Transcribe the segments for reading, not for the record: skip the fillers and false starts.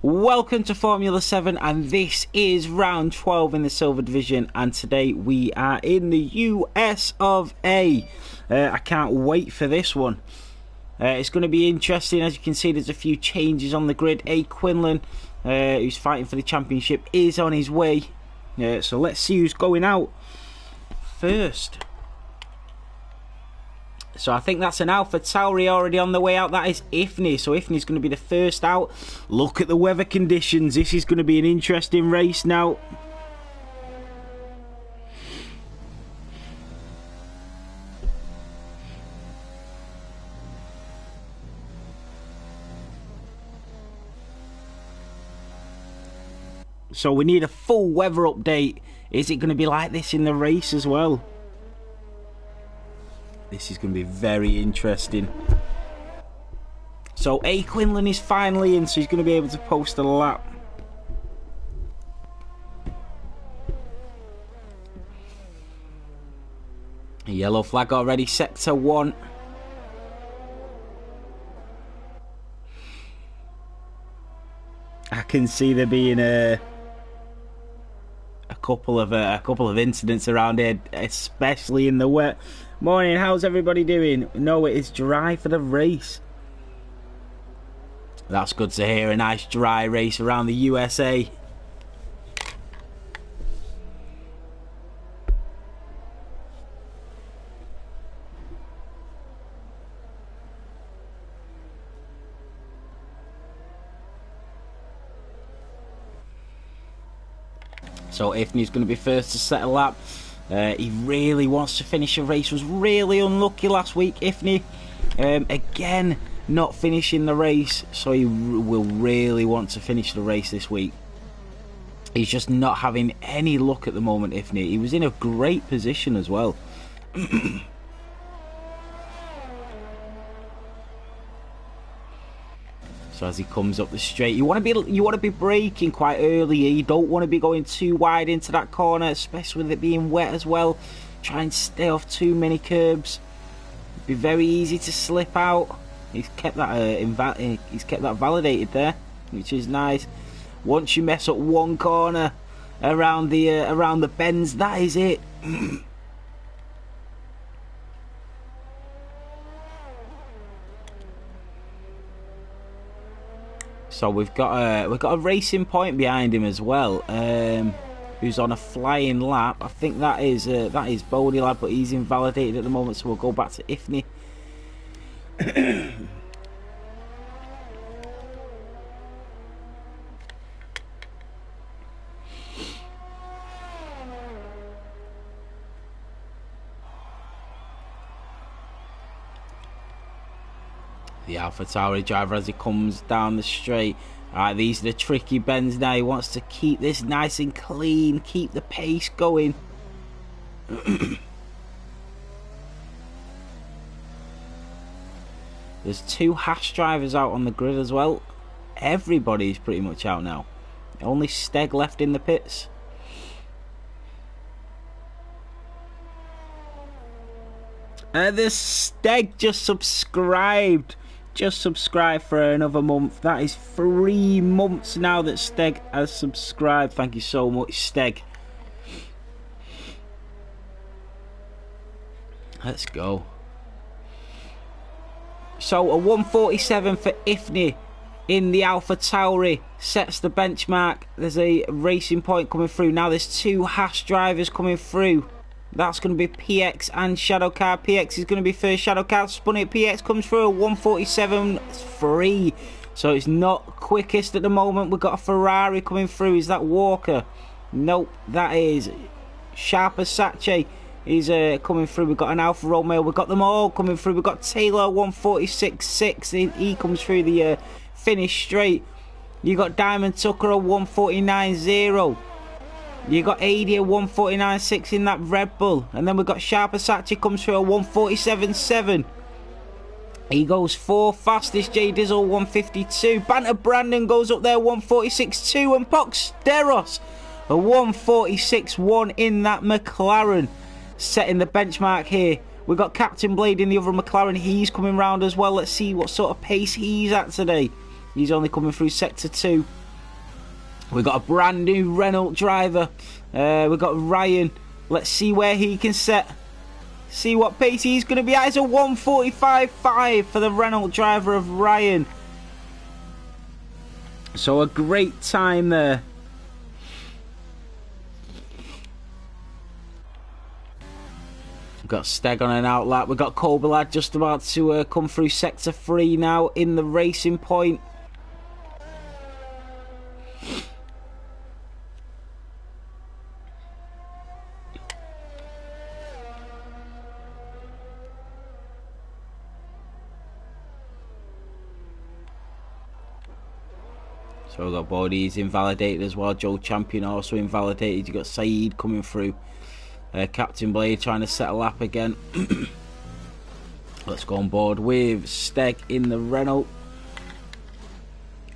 Welcome to Formula 7, and this is round 12 in the Silver Division, and today we are in the US of A. I can't wait for this one. It's going to be interesting. As you can see, there's a few changes on the grid. A. Quinlan, who's fighting for the championship, is on his way. So let's see who's going out first. So I think that's an AlphaTauri already on the way out. That is Ifni. So Ifni's going to be the first out. Look at the weather conditions. This is going to be an interesting race now. So we need a full weather update. Is it going to be like this in the race as well? This is going to be very interesting. So A. Quinlan is finally in, so he's going to be able to post a lap. A yellow flag already, sector 1. I can see there being a couple of incidents around here, especially in the wet. Morning, how's everybody doing? No, it is dry for the race. That's good to hear. A nice dry race around the USA. So Ifni's going to be first to set a lap. He really wants to finish a race. Was really unlucky last week, Ifni. Again, not finishing the race. So he will really want to finish the race this week. He's just not having any luck at the moment, Ifni. He was in a great position as well. So as he comes up the straight, you want to be braking quite early. You don't want to be going too wide into that corner, especially with it being wet as well. Try and stay off too many curbs. It'd be very easy to slip out. He's kept that validated there, which is nice. Once you mess up one corner around the bends, that is it. So we've got a Racing Point behind him as well, who's on a flying lap. I think that is Bodie Lad, but he's invalidated at the moment, so we'll go back to Ifni. The AlphaTauri driver as he comes down the straight. Alright, these are the tricky bends now. He wants to keep this nice and clean, keep the pace going. There's 2 Haas drivers out on the grid as well. Everybody's pretty much out now. Only Steg left in the pits. The Steg just subscribed. Just subscribe for another month. That is 3 months now that Steg has subscribed. Thank you so much, Steg. Let's go. So a 147 for Ifni in the AlphaTauri sets the benchmark. There's a Racing Point coming through. Now there's 2 Haas drivers coming through. That's going to be PX and Shadowcar. PX is going to be first. Shadowcar spun it. PX comes through a 147.3. So it's not quickest at the moment. We've got a Ferrari coming through. Is that Walker? Nope. That is Sharper Sache. He's coming through. We've got an Alfa Romeo. We've got them all coming through. We've got Taylor 146.6. He comes through the finish straight. You got Diamond Tucker a 149.0. You got AD a 149.6 in that Red Bull. And then we've got Sharper Sachi comes through a 147.7. He goes 4th. Fastest J Dizzle 152. Banter Brandon goes up there 146.2. And Poxderos a 146.1 in that McLaren. Setting the benchmark here. We've got Captain Blade in the other McLaren. He's coming round as well. Let's see what sort of pace he's at today. He's only coming through sector 2. We've got a brand new Renault driver. We've got Ryan. Let's see where he can set. See what pace he's going to be at. It's a 1:45.5 for the Renault driver of Ryan. So a great time there. We've got Steg on an outlap. We've got Kobalad just about to come through sector 3 now in the Racing Point. So we've got Bodies invalidated as well. Joe Champion also invalidated. You've got Saeed coming through. Captain Blade trying to set a lap again. Let's go on board with Steg in the Renault.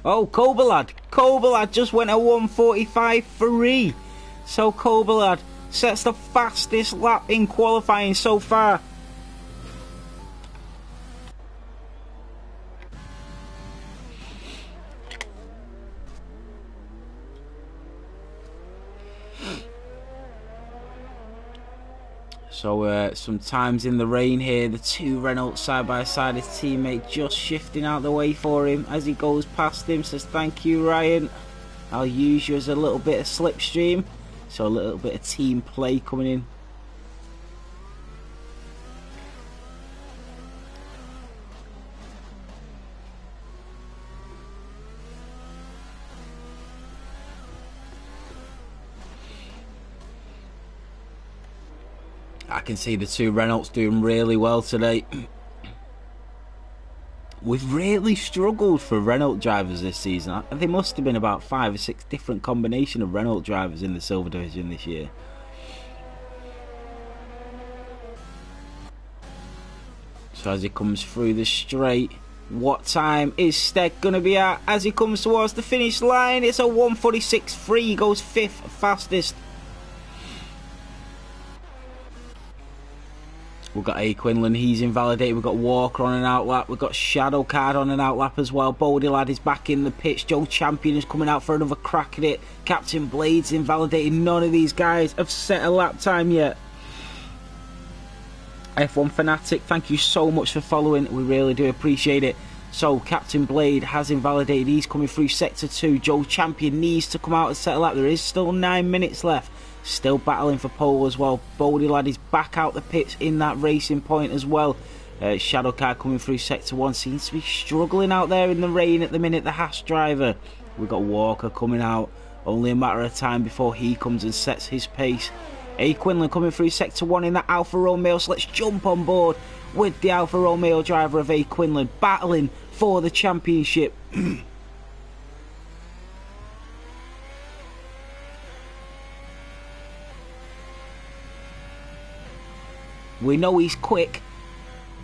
Oh, Kobalad. Kobalad just went a 1:45.3. So Kobalad sets the fastest lap in qualifying so far. So sometimes in the rain here, the two Renaults side by side, his teammate just shifting out the way for him as he goes past him. Says thank you, Ryan. I'll use you as a little bit of slipstream. So a little bit of team play coming in. I can see the two Renaults doing really well today. We've really struggled for Renault drivers this season. There must have been about 5 or 6 different combination of Renault drivers in the Silver Division this year. So as he comes through the straight, what time is Steg going to be at as he comes towards the finish line? It's a 1:46.3. He goes 5th fastest. We've got A. Quinlan, he's invalidated. We've got Walker on an outlap. We've got Shadow Card on an outlap as well. Bodie Lad is back in the pitch. Joe Champion is coming out for another crack at it. Captain Blade's invalidated. None of these guys have set a lap time yet. F1 Fanatic, thank you so much for following. We really do appreciate it. So Captain Blade has invalidated. He's coming through sector 2. Joe Champion needs to come out and set a lap. There is still 9 minutes left. Still battling for pole as well. Bodie Lad is back out the pits in that Racing Point as well. Shadow Car coming through sector 1. Seems to be struggling out there in the rain at the minute, the Haas driver. We've got Walker coming out. Only a matter of time before he comes and sets his pace. A. Quinlan coming through sector 1 in that Alfa Romeo. So let's jump on board with the Alfa Romeo driver of A. Quinlan, battling for the championship. We know he's quick,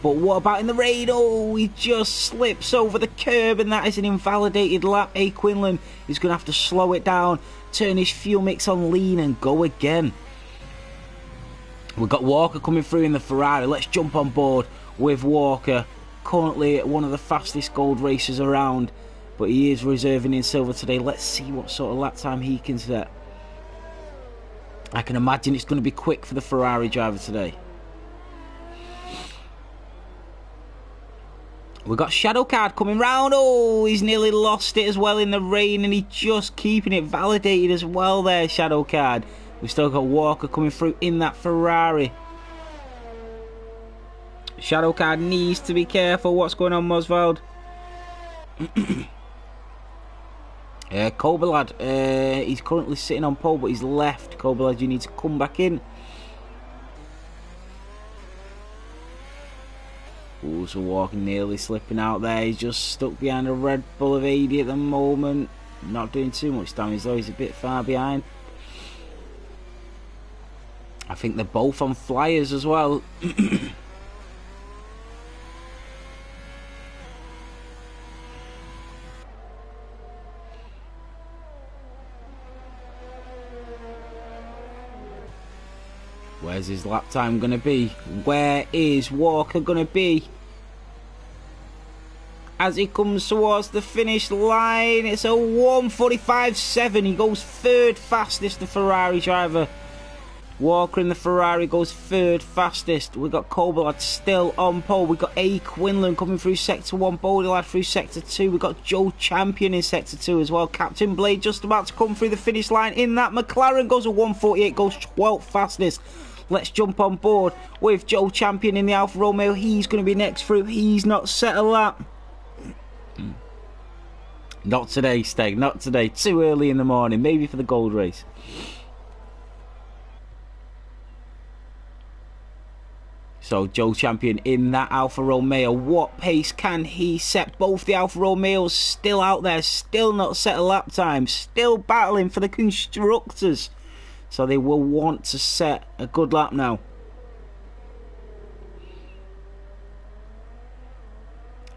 but what about in the rain? Oh, he just slips over the curb, and that is an invalidated lap. A. Quinlan is going to have to slow it down, turn his fuel mix on lean, and go again. We've got Walker coming through in the Ferrari. Let's jump on board with Walker. Currently one of the fastest gold racers around, but he is reserving in silver today. Let's see what sort of lap time he can set. I can imagine it's going to be quick for the Ferrari driver today. We've got Shadow Card coming round. Oh, he's nearly lost it as well in the rain, and he's just keeping it validated as well there, Shadow Card. We've still got Walker coming through in that Ferrari. Shadow Card needs to be careful. What's going on, Mosvald? Kobalad, he's currently sitting on pole, but he's left. Kobalad, you need to come back in. Ooh, so Walker nearly slipping out there. He's just stuck behind a Red Bull of 80 at the moment. Not doing too much damage though. He's a bit far behind. I think they're both on flyers as well. Where's his lap time going to be? Where is Walker going to be? as he comes towards the finish line. It's a 1:45.7. He goes third fastest, the Ferrari driver. Walker in the Ferrari goes third fastest. We've got Kobolad still on pole. We've got A. Quinlan coming through Sector 1. Bodylad through Sector 2. We've got Joe Champion in Sector 2 as well. Captain Blade just about to come through the finish line in that McLaren. Goes a 1:48, goes 12th fastest. Let's jump on board with Joe Champion in the Alfa Romeo. He's going to be next through. He's not set a lap. Not today, Steg. Not today. Too early in the morning. Maybe for the gold race. So Joe Champion in that Alfa Romeo. What pace can he set? Both the Alfa Romeos still out there. Still not set a lap time. Still battling for the constructors. So they will want to set a good lap now.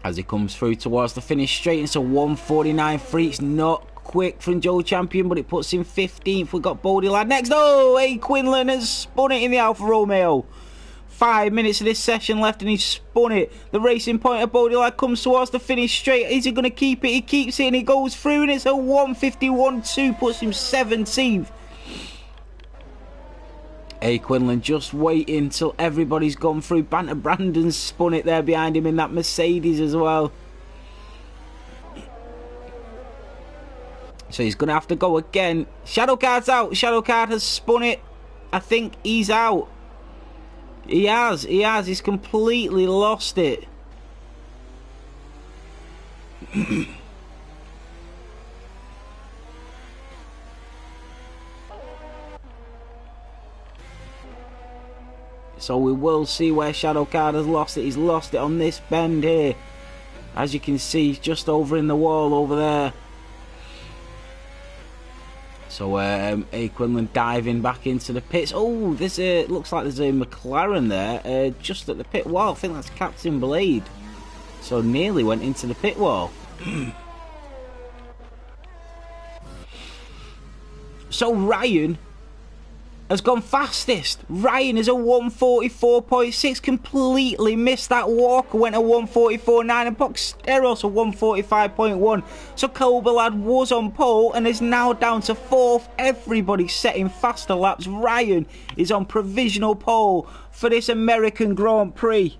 As he comes through towards the finish straight, it's a 1:49.3. It's not quick from Joe Champion, but it puts him 15th. We've got Bodylad next. Oh, A. Quinlan has spun it in the Alfa Romeo. 5 minutes of this session left and he's spun it. The Racing Point of Bodylad comes towards the finish straight. Is he going to keep it? He keeps it and he goes through and it's a 1:51.2. Puts him 17th. A. Quinlan just waiting till everybody's gone through. Banter Brandon's spun it there behind him in that Mercedes as well. So he's going to have to go again. Shadowcard's out. Shadowcard has spun it. I think he's out. He has. He's completely lost it. So we will see where Shadowcard has lost it. He's lost it on this bend here. As you can see, just over in the wall over there. So A. Quinlan diving back into the pits. Oh, there's a, looks like there's a McLaren there, just at the pit wall. I think that's Captain Blade. So nearly went into the pit wall. So Ryan has gone fastest. Ryan is a 1:44.6. Completely missed that. Walker went a 1:44.9 and Boxteros a 1:45.1. So Kobolad was on pole and is now down to 4th. Everybody setting faster laps. Ryan is on provisional pole for this American Grand Prix.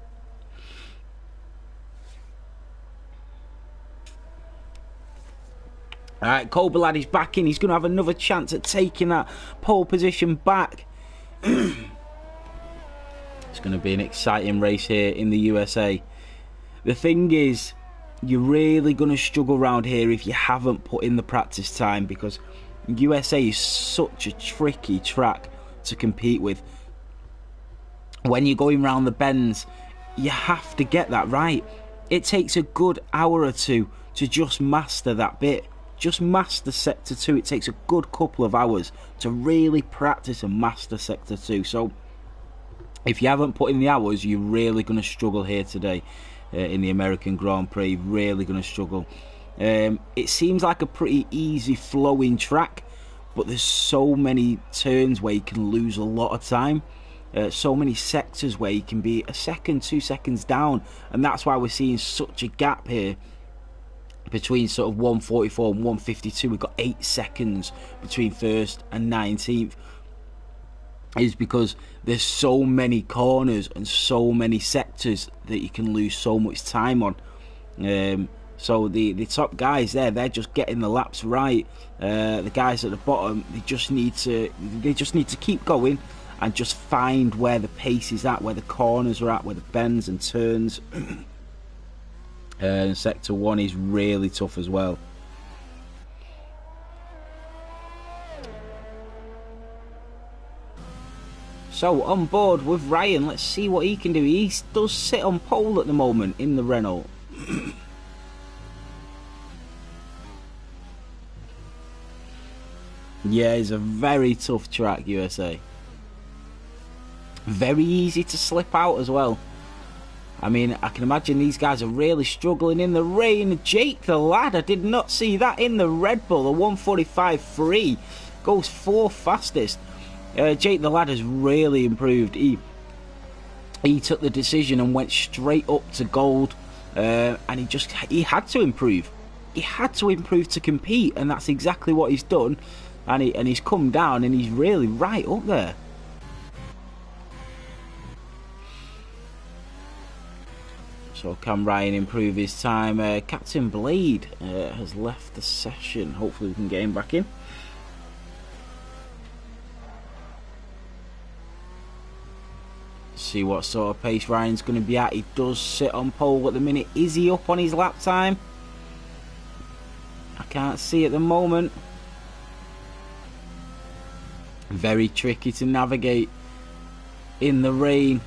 Alright, Kobolad is back in. He's going to have another chance at taking that pole position back. It's going to be an exciting race here in the USA. The thing is, you're really going to struggle around here if you haven't put in the practice time, because USA is such a tricky track to compete with. When you're going around the bends, you have to get that right. It takes a good hour or two to just master that bit. Just master Sector 2. It takes a good couple of hours to really practice and master Sector 2. So if you haven't put in the hours, you're really going to struggle here today in the American Grand Prix. Really going to struggle. It seems like a pretty easy flowing track, but there's so many turns where you can lose a lot of time. So many sectors where you can be a second, 2 seconds down, and that's why we're seeing such a gap here between sort of 1:44 and 1:52. We've got 8 seconds between 1st and 19th. Is because there's so many corners and so many sectors that you can lose so much time on. So the top guys there, they're just getting the laps right. The guys at the bottom, they just need to keep going and just find where the pace is at, where the corners are at, where the bends and turns. Sector 1 is really tough as well. So on board with Ryan, let's see what he can do. He does sit on pole at the moment in the Renault. Yeah, it's a very tough track, USA. Very easy to slip out as well. I mean, I can imagine these guys are really struggling in the rain. Jake the lad, I did not see that in the Red Bull. A 1:45.3 goes 4th fastest. Jake the lad has really improved. He took the decision and went straight up to gold. and he had to improve. He had to improve to compete, and that's exactly what he's done. And he's come down, and he's really right up there. So can Ryan improve his time? Captain Blade has left the session. Hopefully we can get him back in. See what sort of pace Ryan's going to be at. He does sit on pole at the minute. Is he up on his lap time? I can't see at the moment. Very tricky to navigate in the rain.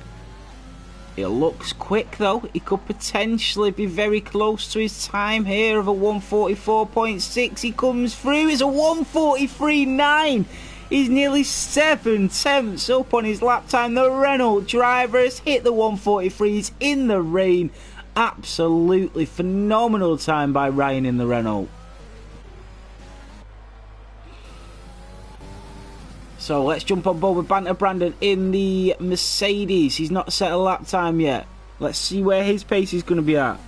It looks quick though. He could potentially be very close to his time here of a 1:44.6. He comes through. It's a 1:43.9. He's nearly 7/10 up on his lap time. The Renault driver has hit the 1:43s in the rain. Absolutely phenomenal time by Ryan in the Renault. So let's jump on board with Banter Brandon in the Mercedes. He's not set a lap time yet. Let's see where his pace is going to be at.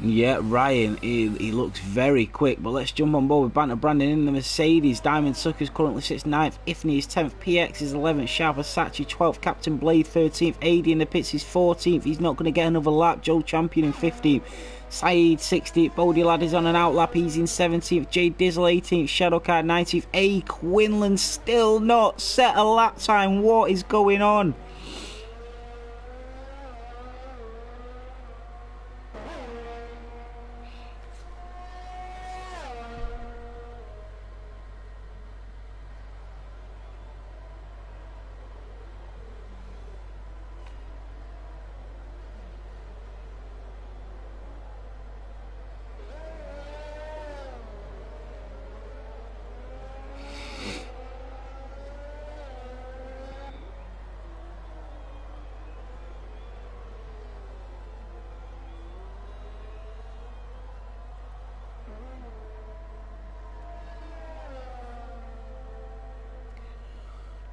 Yeah, Ryan, he looks very quick, but let's jump on board with Banter Brandon in the Mercedes. Diamond Suckers currently sits 9th, Ifney is 10th, PX is 11th, Sharper Sachi 12th, Captain Blade 13th, AD in the pits is 14th, he's not going to get another lap, Joe Champion in 15th, Saeed 16th, Bodie Lad is on an outlap, he's in 17th, Jay Dizzle 18th, Shadowcard 19th, A. Quinlan still not set a lap time. What is going on?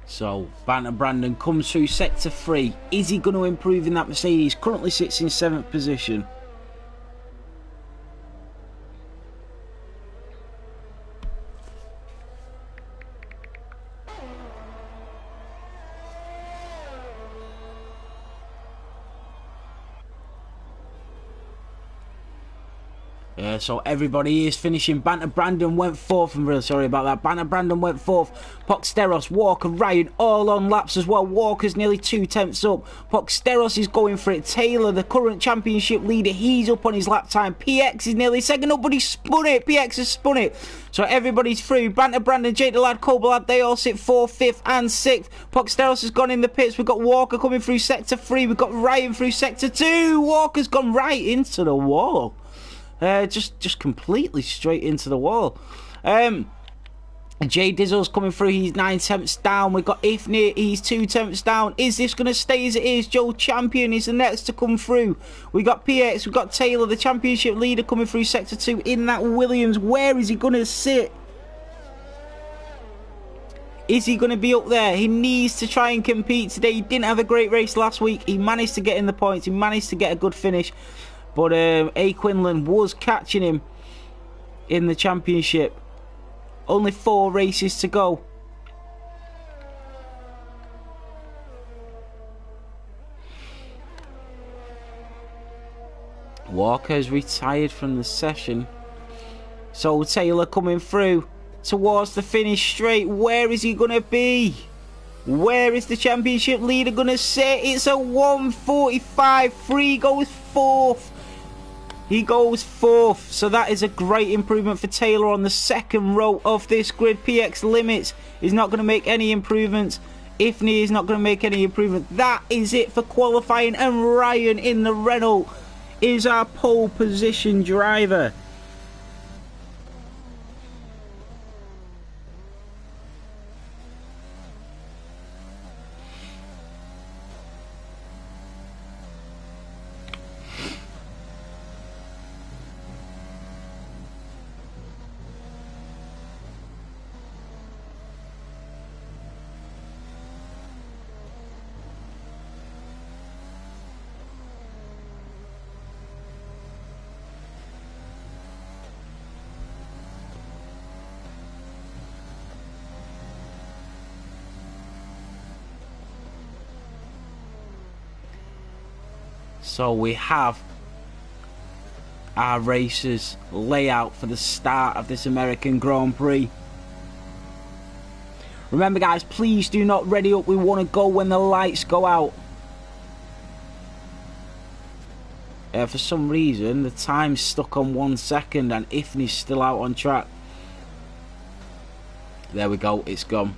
So, Banter Brandon comes through sector 3. Is he going to improve in that Mercedes? Currently sits in 7th position. So everybody is finishing. Banter Brandon went 4th. I'm really sorry about that. Banter Brandon went 4th. Poxteros, Walker, Ryan all on laps as well. Walker's nearly 2/10 up. Poxteros is going for it. Taylor, the current championship leader, he's up on his lap time. PX is nearly 2nd up, but he spun it. PX has spun it. So everybody's through. Banter Brandon, Jake the Lad, Cobra Lad, they all sit 4th, 5th and 6th. Poxteros has gone in the pits. We've got Walker coming through sector 3. We've got Ryan through sector 2. Walker's gone right into the wall. Just completely straight into the wall. Jay Dizzle's coming through. He's 9/10 down. We've got Ifney. He's 2/10 down. Is this going to stay as it is? Joe Champion is the next to come through. We got PX. We've got Taylor, the championship leader, coming through sector 2 in that Williams. Where is he going to sit? Is he going to be up there? He needs to try and compete today. He didn't have a great race last week. He managed to get in the points. He managed to get a good finish. But A. Quinlan was catching him in the championship. Only 4 races to go. Walker's retired from the session. So Taylor coming through towards the finish straight. Where is he going to be? Where is the championship leader going to sit? It's a 1:45.3. Goes 4th. He goes 4th, so that is a great improvement for Taylor on the 2nd row of this grid. PX Limits is not going to make any improvements. Ifney is not going to make any improvement. That is it for qualifying, and Ryan in the Renault is our pole position driver. So we have our racers layout for the start of this American Grand Prix. Remember guys, please do not ready up. We want to go when the lights go out. For some reason, the time's stuck on 1 second and Ifni's still out on track. There we go, it's gone.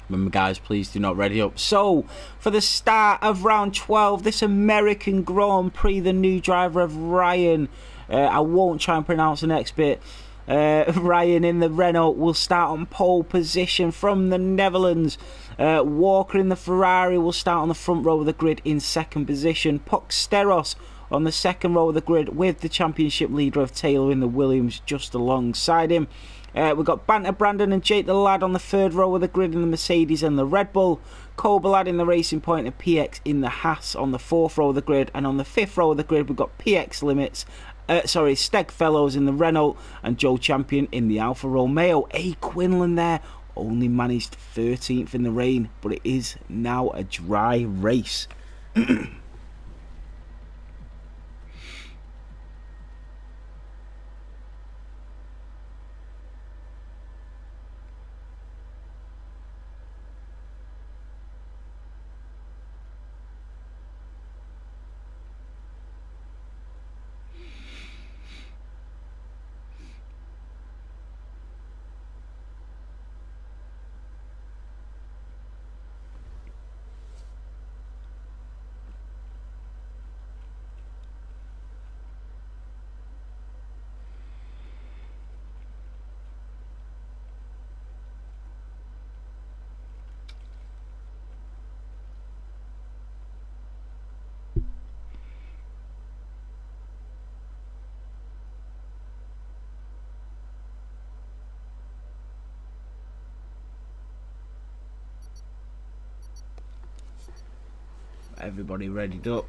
Remember guys, please do not ready up. So, for the start of round 12, this American Grand Prix, the new driver of Ryan, I won't try and pronounce the next bit, Ryan in the Renault will start on pole position from the Netherlands. Walker in the Ferrari will start on the front row of the grid in second position. Pucksteros on the second row of the grid with the championship leader of Taylor in the Williams just alongside him. We've got Banter Brandon and Jake the Lad on the third row of the grid in the Mercedes and the Red Bull. Cobalad in the Racing Point and PX in the Haas on the fourth row of the grid. And on the fifth row of the grid we've got PX Limits, Steg Fellows in the Renault and Joe Champion in the Alfa Romeo. A. Quinlan there only managed 13th in the rain, but it is now a dry race. Everybody readied up.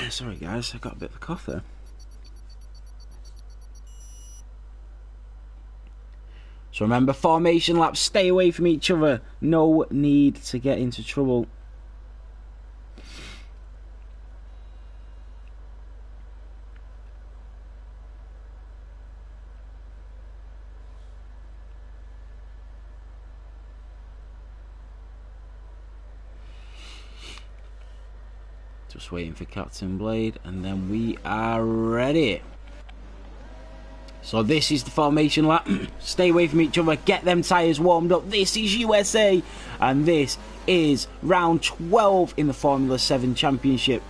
Sorry guys, I got a bit of a cough there. So remember, formation laps, stay away from each other. No need to get into trouble. Just waiting for Captain Blade, and then we are ready. So this is the formation lap. Stay away from each other, get them tyres warmed up. This is USA, and this is round 12 in the Formula 7 Championship.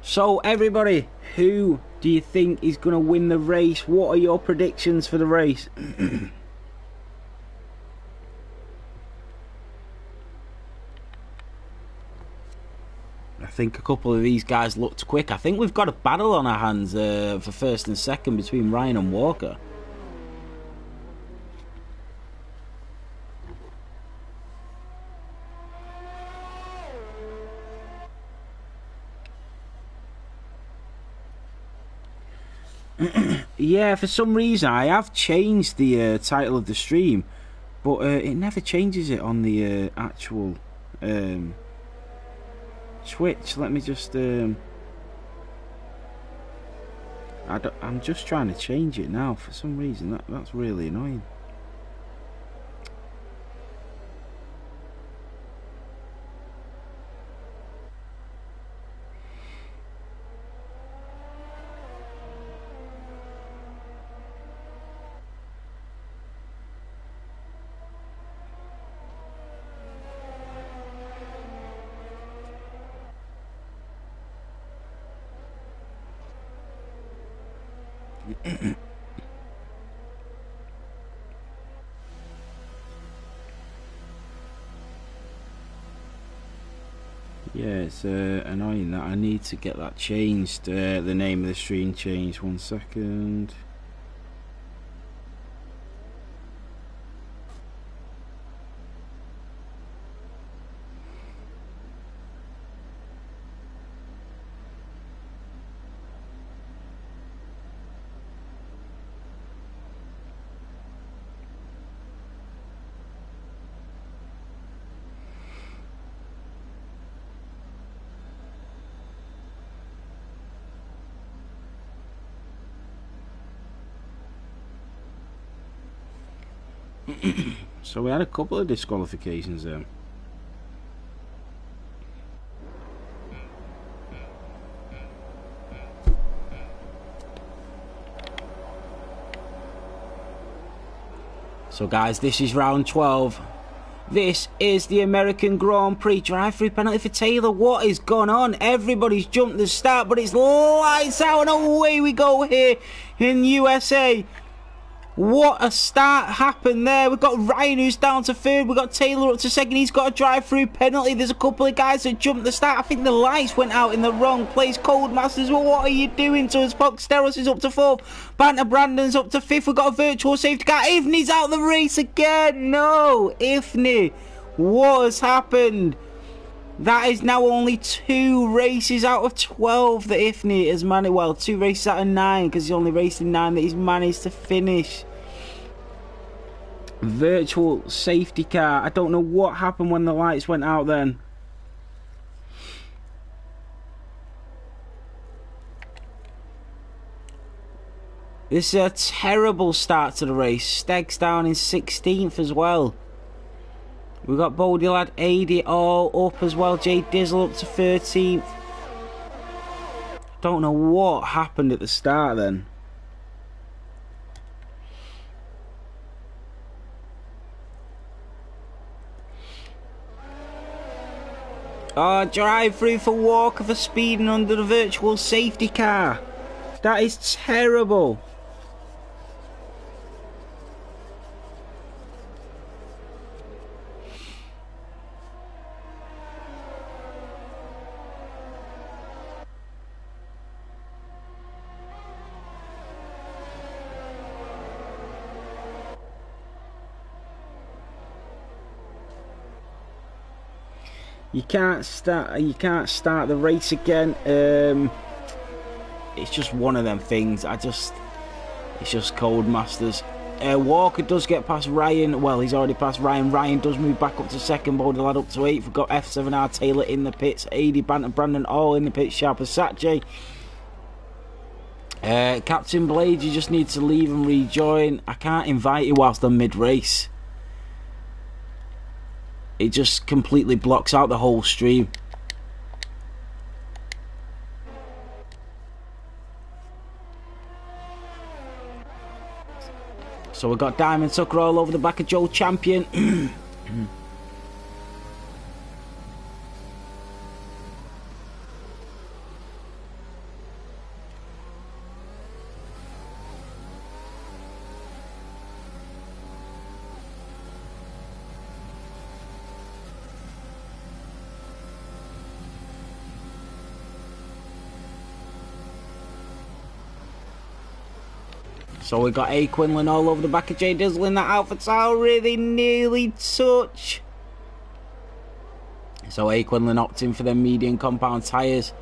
So everybody, who do you think is going to win the race? What are your predictions for the race? I think a couple of these guys looked quick. I think we've got a battle on our hands for first and second between Ryan and Walker. Yeah, for some reason I have changed the title of the stream, but it never changes it on the actual Twitch. Let me just I'm just trying to change it now for some reason. That's really annoying. Yeah, it's annoying that I need to get that changed. The name of the stream changed. 1 second. So we had a couple of disqualifications there. So guys, this is round 12. This is the American Grand Prix. Drive-through penalty for Taylor. What is going on? Everybody's jumped the start, but it's lights out and away we go here in USA. What a start happened there. We've got Ryan who's down to third. We've got Taylor up to second. He's got a drive-through penalty. There's a couple of guys that jumped the start. I think the lights went out in the wrong place. Codemasters, well, what are you doing to us? Fox Steros is up to fourth. Banter Brandon's up to fifth. We've got a virtual safety car. Ifney's out the race again. No, Ifney. What has happened? That is now only 2 races out of 12 that Ifney has managed. Well, 2 races out of 9 because he's only raced in 9 that he's managed to finish. Virtual safety car. I don't know what happened when the lights went out then. This is a terrible start to the race. Steg's down in 16th as well. We've got Bodie Lad 80 all up as well. Jay Dizzle up to 13th. Don't know what happened at the start then. Oh, drive through for Walker for speeding under the virtual safety car. That is terrible. You can't start the race again. It's just one of them things. It's just Codemasters. Walker does get past Ryan. Well, he's already passed Ryan. Ryan does move back up to second. Bodie Lad up to 8th. We've got F7R Taylor in the pits. AD Banter Brandon all in the pits. Sharp as Satjay. Captain Blade, you just need to leave and rejoin. I can't invite you whilst I'm mid-race. It just completely blocks out the whole stream. So we've got Diamond Tucker all over the back of Joe Champion. So we got A. Quinlan all over the back of Jay Dizzle in that Alpha Tauri. They nearly touch. So A. Quinlan opting for their medium compound tyres.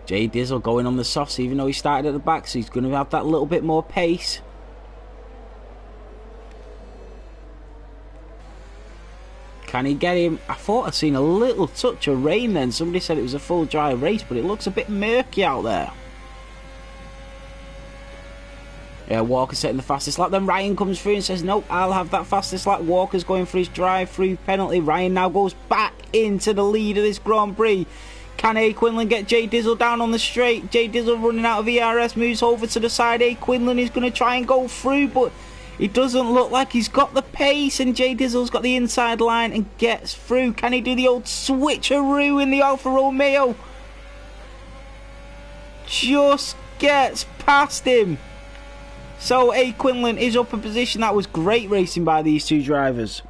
Jay Dizzle going on the softs even though he started at the back, so he's going to have that little bit more pace. Can he get him? I thought I'd seen a little touch of rain then. Somebody said it was a full dry race, but it looks a bit murky out there. Yeah, Walker setting the fastest lap. Then Ryan comes through and says, nope, I'll have that fastest lap. Walker's going for his drive-through penalty. Ryan now goes back into the lead of this Grand Prix. Can A. Quinlan get Jay Dizzle down on the straight? Jay Dizzle running out of ERS, moves over to the side. A. Quinlan is going to try and go through, but it doesn't look like he's got the pace. And Jay Dizzle's got the inside line and gets through. Can he do the old switcheroo in the Alfa Romeo? Just gets past him. So A. Quinlan is up in position. That was great racing by these two drivers.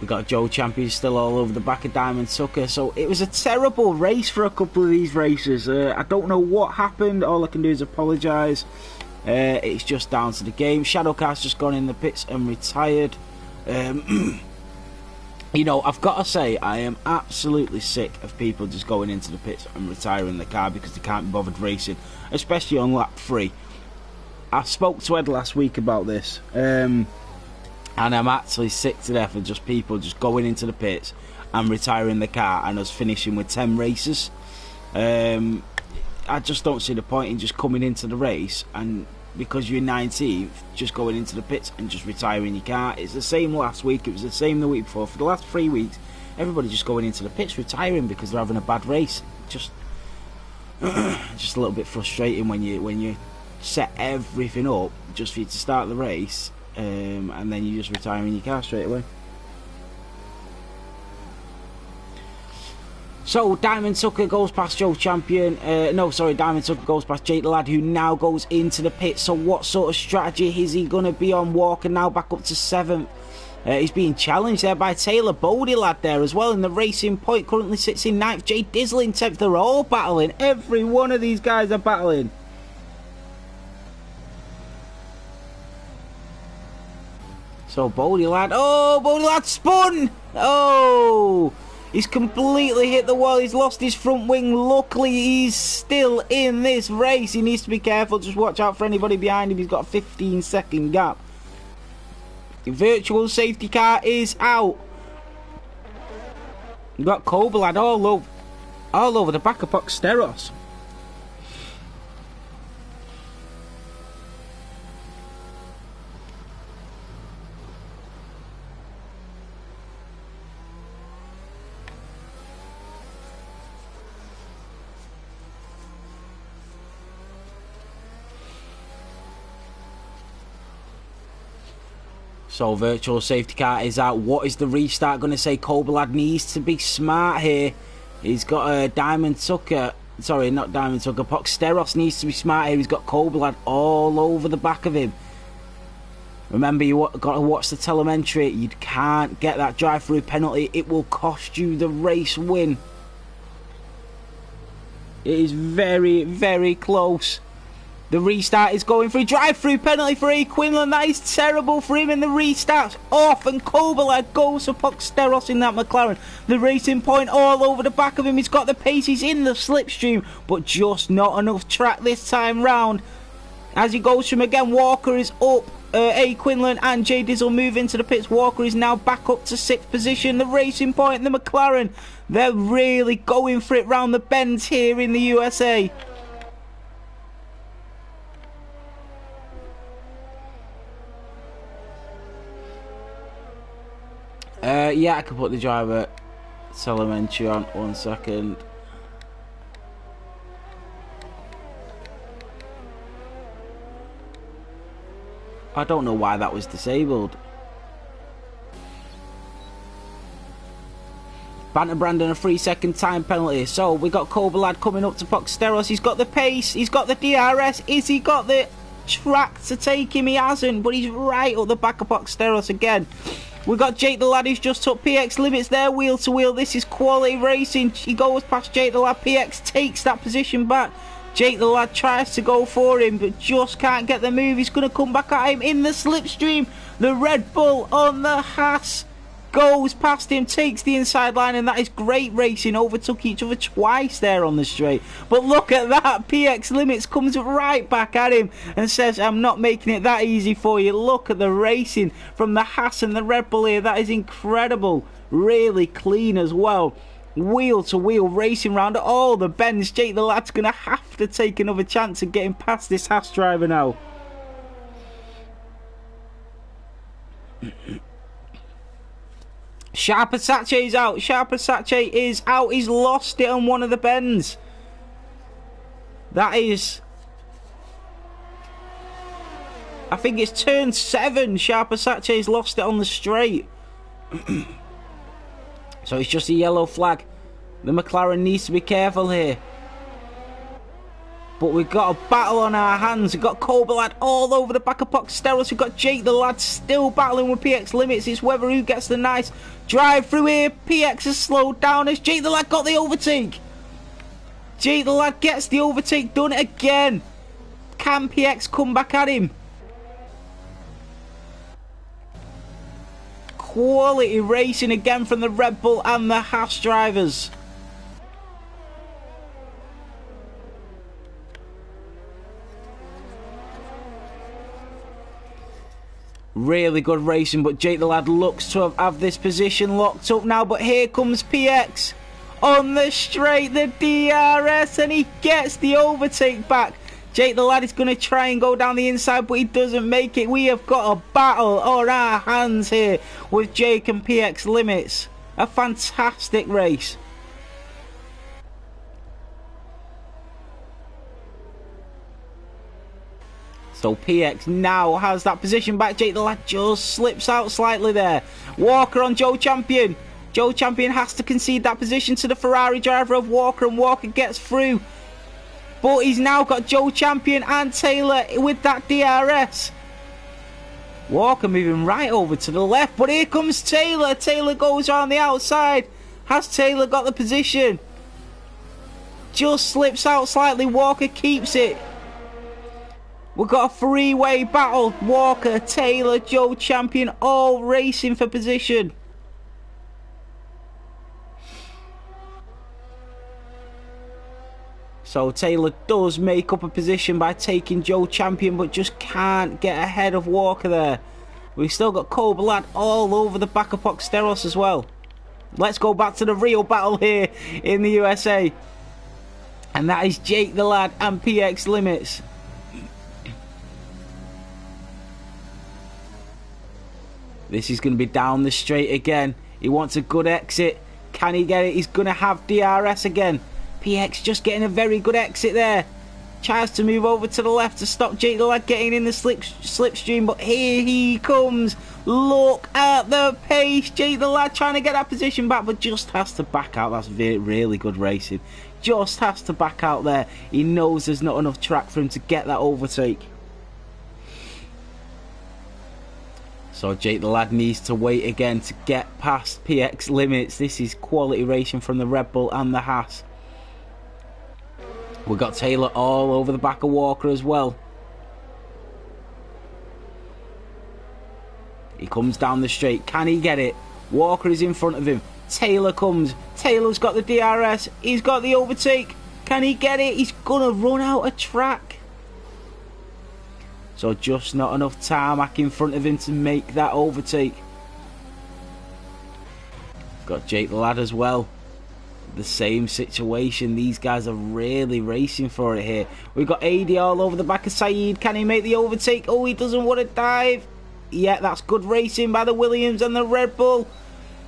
We got Joe Champion still all over the back of Diamond Sucker. So it was a terrible race for a couple of these races. I don't know what happened. All I can do is apologise. It's just down to the game. Shadowcast just gone in the pits and retired. You know, I've got to say, I am absolutely sick of people just going into the pits and retiring the car because they can't be bothered racing, especially on lap 3. I spoke to Ed last week about this, and I'm actually sick to death of just people just going into the pits and retiring the car and us finishing with 10 races. I just don't see the point in just coming into the race and because you're 19th, just going into the pits and just retiring your car. It's the same last week, it was the same the week before. For the last 3 weeks, everybody just going into the pits, retiring because they're having a bad race. Just a little bit frustrating when you set everything up just for you to start the race, and then you just retiring your car straight away. So Diamond Sucker goes past Joe Champion. Diamond Sucker goes past Jake the Lad, who now goes into the pit. So what sort of strategy is he going to be on? Walker now back up to 7th. He's being challenged there by Taylor Bodie Lad there as well. In the Racing Point currently sits in 9th. Jay Dizzle in 10th. They're all battling. Every one of these guys are battling. So Bodie Lad. Oh, Bodie Lad spun. Oh. He's completely hit the wall. He's lost his front wing. Luckily, he's still in this race. He needs to be careful. Just watch out for anybody behind him. He's got a 15-second gap. The virtual safety car is out. You've got Kobalad all over the back of Boxteros. So virtual safety car is out. What is the restart going to say? Kobalad needs to be smart here. He's got a Diamond Sucker. Sorry, not Diamond Sucker. Boxteros needs to be smart here. He's got Kobalad all over the back of him. Remember, you got to watch the telemetry. You can't get that drive-through penalty. It will cost you the race win. It is very, very close. The restart is going through. Drive-through penalty for A. Quinlan. That is terrible for him. And the restart's off. And Kobalad goes for Boxteros in that McLaren. The Racing Point all over the back of him. He's got the pace. He's in the slipstream. But just not enough track this time round. As he goes from again, Walker is up. A. Quinlan and Jay Dizzle move into the pits. Walker is now back up to 6th position. The Racing Point and the McLaren. They're really going for it round the bends here in the USA. Yeah, I can put the driver telemetry on. 1 second. I don't know why that was disabled. Banter Brandon a 3-second time penalty. So we got Kobalad coming up to Boxteros. He's got the pace. He's got the DRS. Is he got the track to take him? He hasn't, but he's right up the back of Boxteros again. We've got Jake the Lad who's just took PX limits there, wheel to wheel. This is quality racing. He goes past Jake the Lad. PX takes that position back. Jake the Lad tries to go for him, but just can't get the move. He's going to come back at him in the slipstream. The Red Bull on the Haas goes past him, takes the inside line, and that is great racing. Overtook each other twice there on the straight. But look at that. PX Limits comes right back at him and says, I'm not making it that easy for you. Look at the racing from the Haas and the Red Bull here. That is incredible. Really clean as well. Wheel to wheel racing round all the bends. Jake the Lad's going to have to take another chance of getting past this Haas driver now. Sharper Sache is out. Sharper Sache is out. He's lost it on one of the bends. That is... I think it's turn 7. Sharper Sache's lost it on the straight. So it's just a yellow flag. The McLaren needs to be careful here. But we've got a battle on our hands. We've got Cobra Lad all over the back of Poxteros. We've got Jake the Lad still battling with PX Limits. It's whether who gets the nice drive through here. PX has slowed down as Jake the Lad got the overtake. Jake the Lad gets the overtake done again. Can PX come back at him? Quality racing again from the Red Bull and the Haas drivers. Really good racing, but Jake the Lad looks to have this position locked up now. But here comes PX on the straight, the DRS, and he gets the overtake back. Jake the Lad is going to try and go down the inside, but he doesn't make it. We have got a battle on our hands here with Jake and PX Limits. A fantastic race. So PX now has that position back. Jake the Lad just slips out slightly there. Walker on Joe Champion. Joe Champion has to concede that position to the Ferrari driver of Walker, and Walker gets through. But he's now got Joe Champion and Taylor with that DRS. Walker moving right over to the left, but here comes Taylor. Taylor goes on the outside. Has Taylor got the position? Just slips out slightly. Walker keeps it. We've got a three-way battle. Walker, Taylor, Joe Champion, all racing for position. So Taylor does make up a position by taking Joe Champion, but just can't get ahead of Walker there. We've still got Cobra Lad all over the back of Poxteros as well. Let's go back to the real battle here in the USA. And that is Jake the Lad and PX Limits. This is going to be down the straight again. He wants a good exit. Can he get it? He's going to have DRS again. PX just getting a very good exit there. Tries to move over to the left to stop Jake the Lad getting in the slipstream. But here he comes. Look at the pace. Jake the Lad trying to get that position back, but just has to back out. That's really good racing. Just has to back out there. He knows there's not enough track for him to get that overtake. So Jake the Lad needs to wait again to get past PX Limits. This is quality racing from the Red Bull and the Haas. We've got Taylor all over the back of Walker as well. He comes down the straight. Can he get it? Walker is in front of him. Taylor comes. Taylor's got the DRS. He's got the overtake. Can he get it? He's going to run out of track. So just not enough tarmac in front of him to make that overtake. Got Jake the Lad as well. The same situation. These guys are really racing for it here. We've got AD all over the back of Saeed. Can he make the overtake? Oh, he doesn't want to dive. Yeah, that's good racing by the Williams and the Red Bull.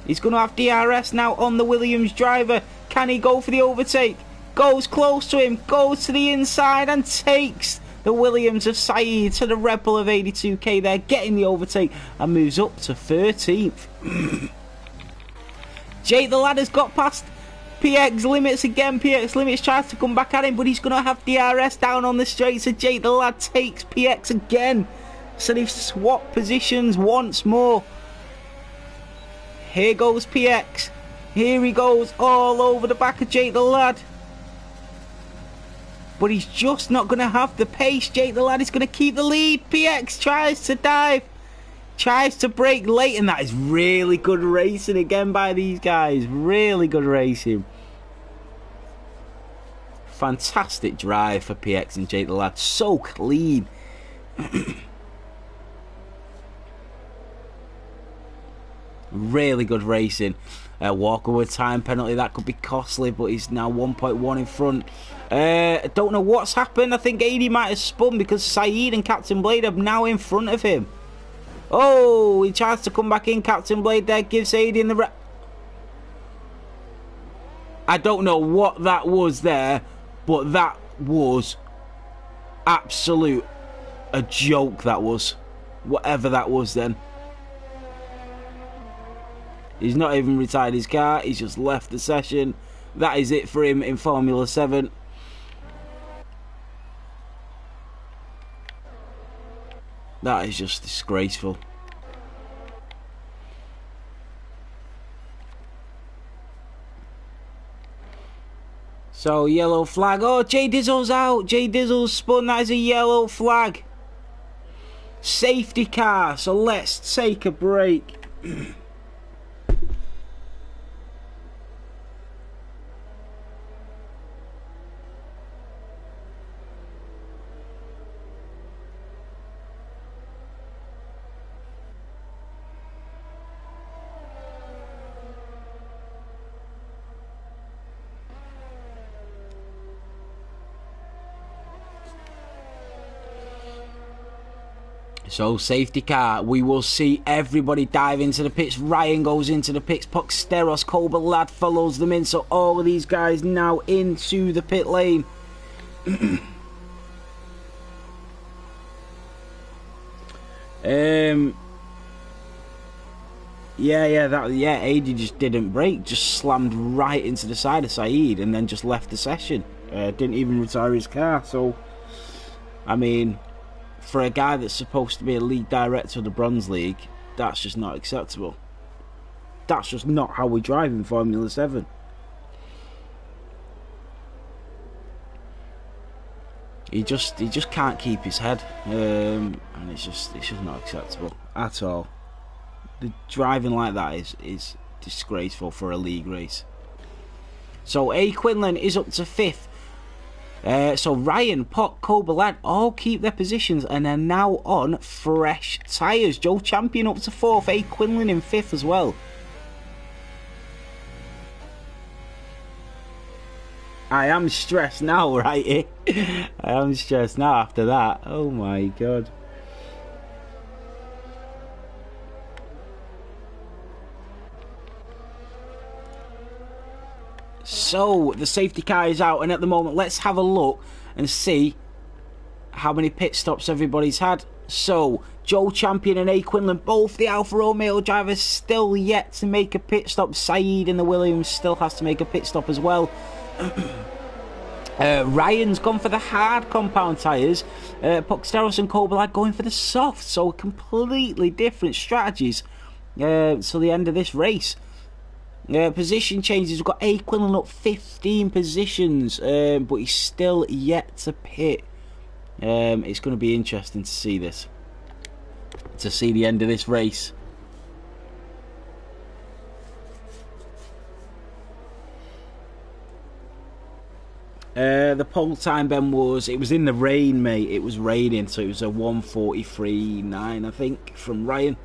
He's going to have DRS now on the Williams driver. Can he go for the overtake? Goes close to him. Goes to the inside and takes the Williams of Saeed to the Red Bull of 82k there, getting the overtake and moves up to 13th. Jake the Lad has got past PX Limits again. PX Limits tries to come back at him, but he's going to have DRS down on the straight, so Jake the Lad takes PX again. So they've swapped positions once more. Here goes PX. Here he goes all over the back of Jake the Lad. But he's just not going to have the pace. Jake the Lad is going to keep the lead. PX tries to dive. Tries to brake late. And that is really good racing again by these guys. Really good racing. Fantastic drive for PX and Jake the Lad. So clean. Really good racing. Walker with time penalty. That could be costly, but he's now 1.1 in front. I don't know what's happened. I think AD might have spun because Saeed and Captain Blade are now in front of him. Oh, he tries to come back in. Captain Blade there gives AD in the... I don't know what that was there, but that was absolute a joke, that was. Whatever that was then. He's not even retired his car. He's just left the session. That is it for him in Formula 7. That is just disgraceful. So, yellow flag. Oh, Jay Dizzle's out. Jay Dizzle's spun. That is a yellow flag. Safety car. So, let's take a break. So, safety car, we will see everybody dive into the pits. Ryan goes into the pits. Pucksteros, Kobalad follows them in. So, all of these guys now into the pit lane. AD just didn't brake. Just slammed right into the side of Saeed and then just left the session. Didn't even retire his car. So, I mean, for a guy that's supposed to be a league director of the Bronze League, that's just not acceptable. That's just not how we drive in Formula 7. He just can't keep his head, and it's just not acceptable at all. The driving like that is disgraceful for a league race. So A. Quinlan is up to 5th. So Ryan, Pot, Kobalad all keep their positions and are now on fresh tyres. Joe Champion up to 4th, A. Quinlan in 5th as well. I am stressed now, right? I am stressed now after that. Oh my god. So, the safety car is out, and at the moment, let's have a look and see how many pit stops everybody's had. So, Joe Champion and A. Quinlan, both the Alfa Romeo drivers, still yet to make a pit stop. Saeed in the Williams still has to make a pit stop as well. Ryan's gone for the hard compound tyres. Pucksteros and Kobalad going for the soft. So, completely different strategies to the end of this race. Position changes. We've got A. Quinlan up 15 positions, but he's still yet to pit. It's going to be interesting to see this, to see the end of this race. The pole time, Ben, it was in the rain, mate. It was raining, so it was a 1:43.9, I think, from Ryan.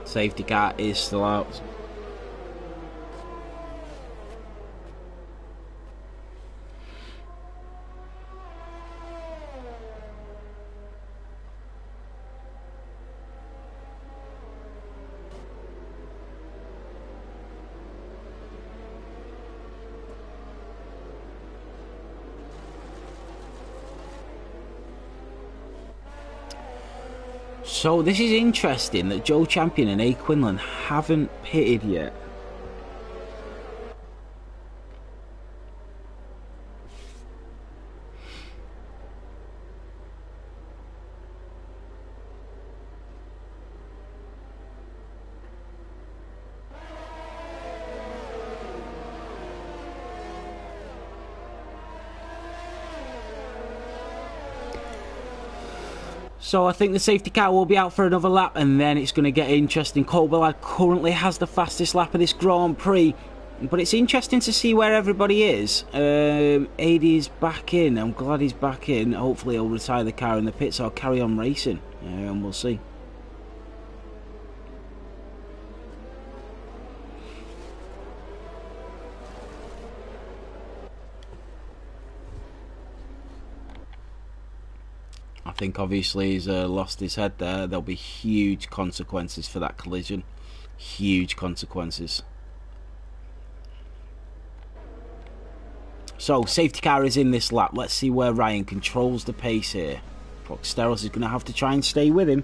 Safety car is still out. So this is interesting that Joe Champion and A. Quinlan haven't pitted yet. So I think the safety car will be out for another lap, and then it's going to get interesting. Kobolad currently has the fastest lap of this Grand Prix, but it's interesting to see where everybody is. AD's back in. I'm glad he's back in. Hopefully he'll retire the car in the pits or carry on racing, and we'll see. I think obviously he's lost his head there. There'll be huge consequences for that collision. Huge consequences. So, safety car is in this lap. Let's see where Ryan controls the pace here. Foxteros is going to have to try and stay with him.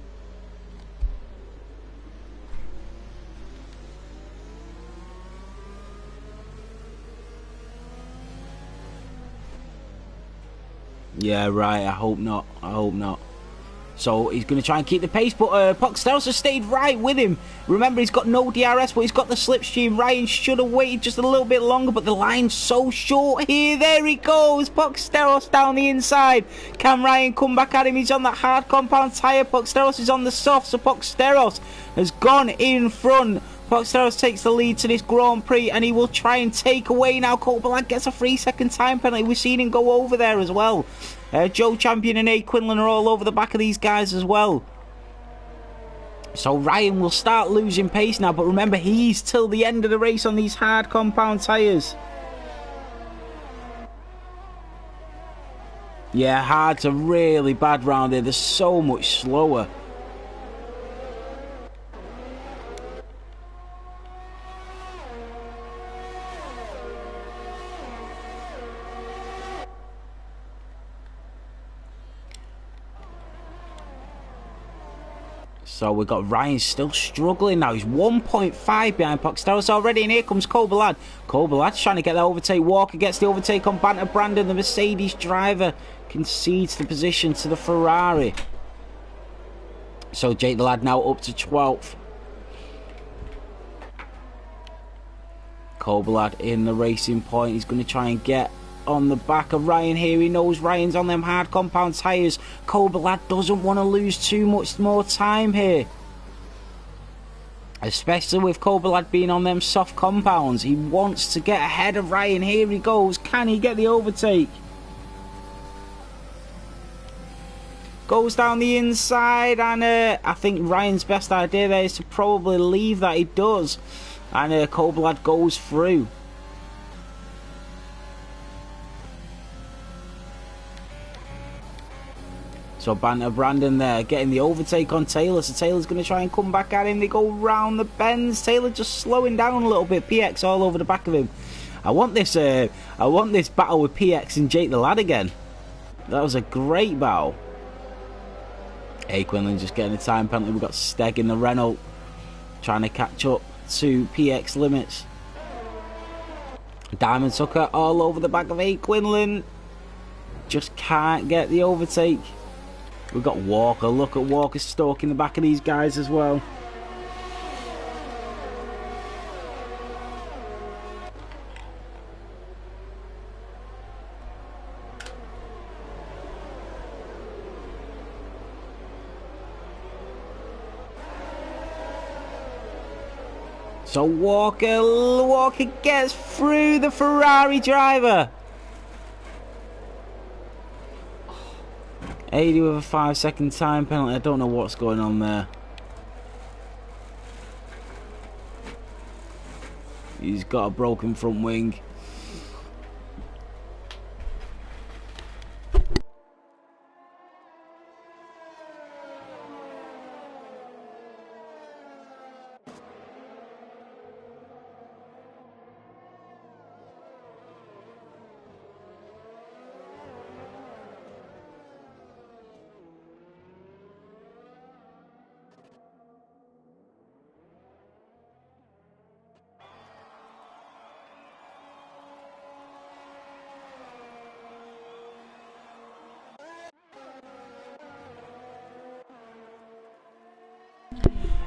Yeah, right. I hope not. I hope not. So he's going to try and keep the pace, but Foxteros has stayed right with him. Remember, he's got no DRS, but he's got the slipstream. Ryan should have waited just a little bit longer, but the line's so short here. There he goes. Foxteros down the inside. Can Ryan come back at him? He's on that hard compound tyre. Foxteros is on the soft, so Foxteros has gone in front. Foxteros takes the lead to this Grand Prix, and he will try and take away now. Kobolad gets a 3-second time penalty. We've seen him go over there as well. Joe Champion and A. Quinlan are all over the back of these guys as well. So Ryan will start losing pace now, but remember, he's till the end of the race on these hard compound tyres. Yeah, hard's a really bad round here. They're so much slower. So we've got Ryan still struggling now. He's 1.5 behind Foxteros already, and here comes Kobolad. Kobolad's trying to get that overtake. Walker gets the overtake on Banter Brandon. The Mercedes driver concedes the position to the Ferrari. So Jake the Lad now up to 12th. Kobolad in the racing point. He's going to try and get on the back of Ryan here. He knows Ryan's on them hard compound tyres. Kobolad doesn't want to lose too much more time here, especially with Kobolad being on them soft compounds. He wants to get ahead of Ryan. Here he goes. Can he get the overtake? Goes down the inside, and I think Ryan's best idea there is to probably leave that. He does, and Kobolad goes through. So Banter Brandon there getting the overtake on Taylor. So Taylor's going to try and come back at him. They go round the bends. Taylor just slowing down a little bit. PX all over the back of him. I want this battle with PX and Jake the Lad again. That was a great battle. A. Quinlan just getting a time penalty. We've got Steg in the Renault trying to catch up to PX limits. Diamond Sucker all over the back of A. Quinlan. Just can't get the overtake. We've got Walker. Look at Walker stalking the back of these guys as well. So Walker gets through the Ferrari driver. 80 with a 5-second time penalty. I don't know what's going on there. He's got a broken front wing.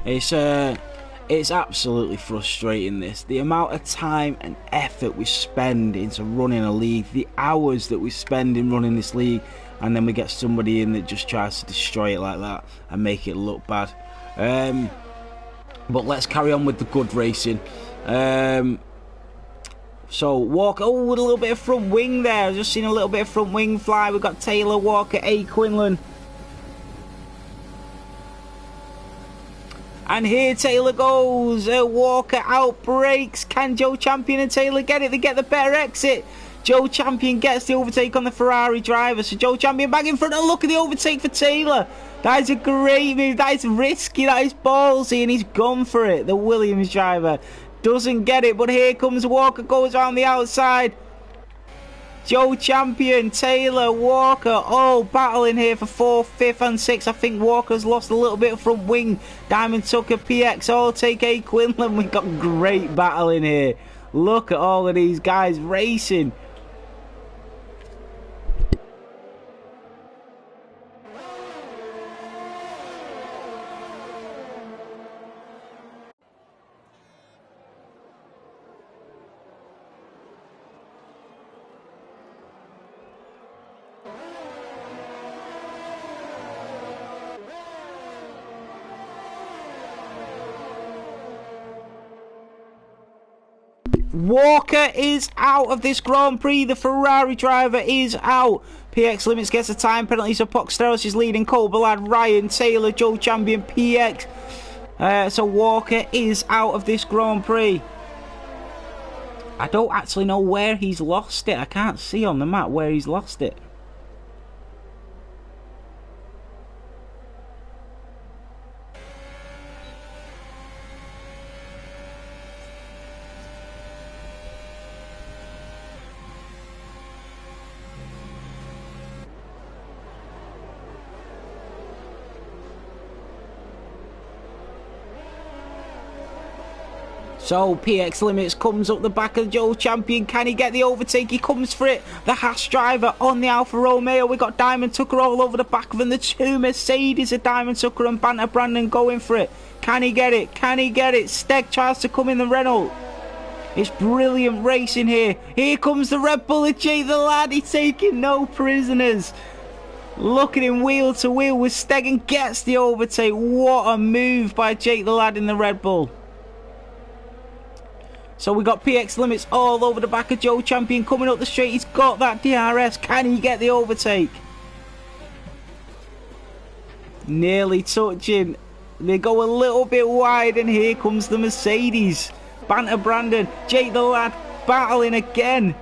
It's absolutely frustrating, this. The amount of time and effort we spend into running a league, the hours that we spend in running this league, and then we get somebody in that just tries to destroy it like that and make it look bad. But let's carry on with the good racing. So Walker, oh, with a little bit of front wing there. I've just seen a little bit of front wing fly. We've got Taylor, Walker, A. Quinlan. And here Taylor goes. Walker outbreaks. Can Joe Champion and Taylor get it? They get the better exit. Joe Champion gets the overtake on the Ferrari driver. So Joe Champion back in front. And look at the overtake for Taylor. That is a great move. That is risky. That is ballsy. And he's gone for it. The Williams driver doesn't get it. But here comes Walker. Goes around the outside. Joe Champion, Taylor, Walker, all battling here for 4th, 5th and 6th. I think Walker's lost a little bit of front wing. Diamond Tucker, PX, all take A. Quinlan. We've got great battle in here. Look at all of these guys racing. Walker is out of this Grand Prix. The Ferrari driver is out. PX Limits gets a time penalty, so Poxteros is leading. Cole Ballard, Ryan, Taylor, Joe Champion, PX. So Walker is out of this Grand Prix. I don't actually know where he's lost it. I can't see on the map where he's lost it. So PX Limits comes up the back of Joe Champion. Can he get the overtake? He comes for it. The Haas driver on the Alfa Romeo. We got Diamond Tucker all over the back of him. The two Mercedes of Diamond Tucker and Banter Brandon going for it. Can he get it? Can he get it? Steg tries to come in the Renault. It's brilliant racing here. Here comes the Red Bull of Jake the Lad. He's taking no prisoners. Look at him wheel to wheel with Steg and gets the overtake. What a move by Jake the Lad in the Red Bull. So we got PX Limits all over the back of Joe Champion coming up the straight. He's got that DRS. Can he get the overtake? Nearly touching. They go a little bit wide and here comes the Mercedes. Banter Brandon, Jake the Lad battling again.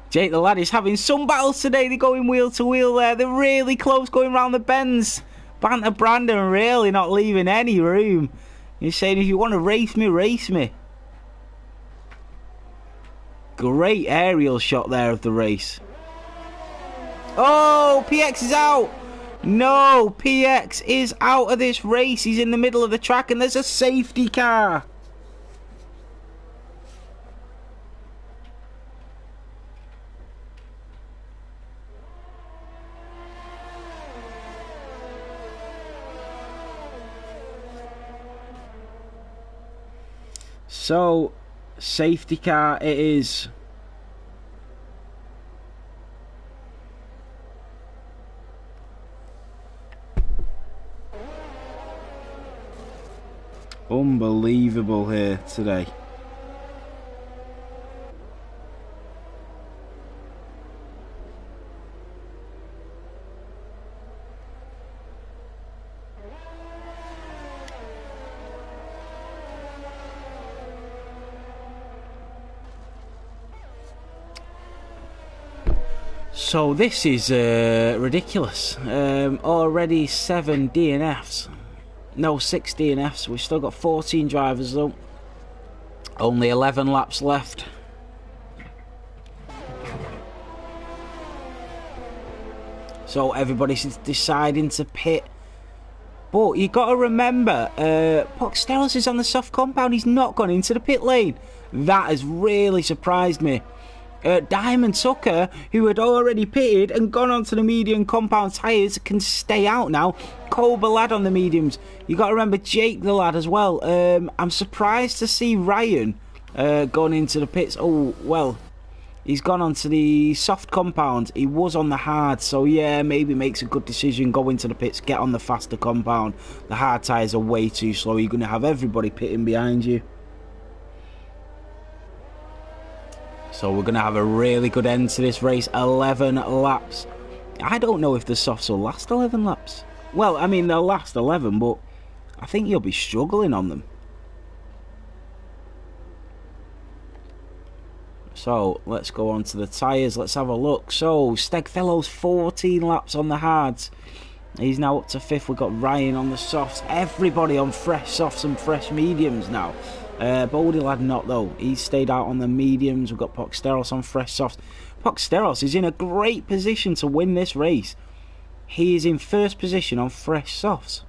Jake the Lad is having some battles today. They're going wheel to wheel there. They're really close going round the bends. Banter Brandon really not leaving any room. He's saying, if you want to race me, race me. Great aerial shot there of the race. Oh, PX is out. No, PX is out of this race. He's in the middle of the track and there's a safety car. So, safety car it is. Unbelievable here today. So this is ridiculous. Already 7 DNFs. No, 6 DNFs. We've still got 14 drivers though. Only 11 laps left. So everybody's deciding to pit. But you got to remember, Poxteros is on the soft compound. He's not gone into the pit lane. That has really surprised me. Diamond Tucker, who had already pitted and gone onto the medium compound tyres, can stay out now. Cole Ballard on the mediums. You got to remember Jake the Lad as well. I'm surprised to see Ryan going into the pits. Oh, well, He's gone onto the soft compound. He was on the hard, so yeah, maybe makes a good decision. Go into the pits, get on the faster compound. The hard tyres are way too slow. You're going to have everybody pitting behind you. So we're going to have a really good end to this race. 11 laps. I don't know if the softs will last 11 laps. Well, I mean, they'll last 11, but I think you'll be struggling on them. So, let's go on to the tyres. Let's have a look. So, Stegfellow's 14 laps on the hards. He's now up to 5th. We've got Ryan on the softs. Everybody on fresh softs and fresh mediums now. Baldy Lad not, though. He's stayed out on the mediums. We've got Poxteros on fresh softs. Poxteros is in a great position to win this race. He is in first position on fresh softs.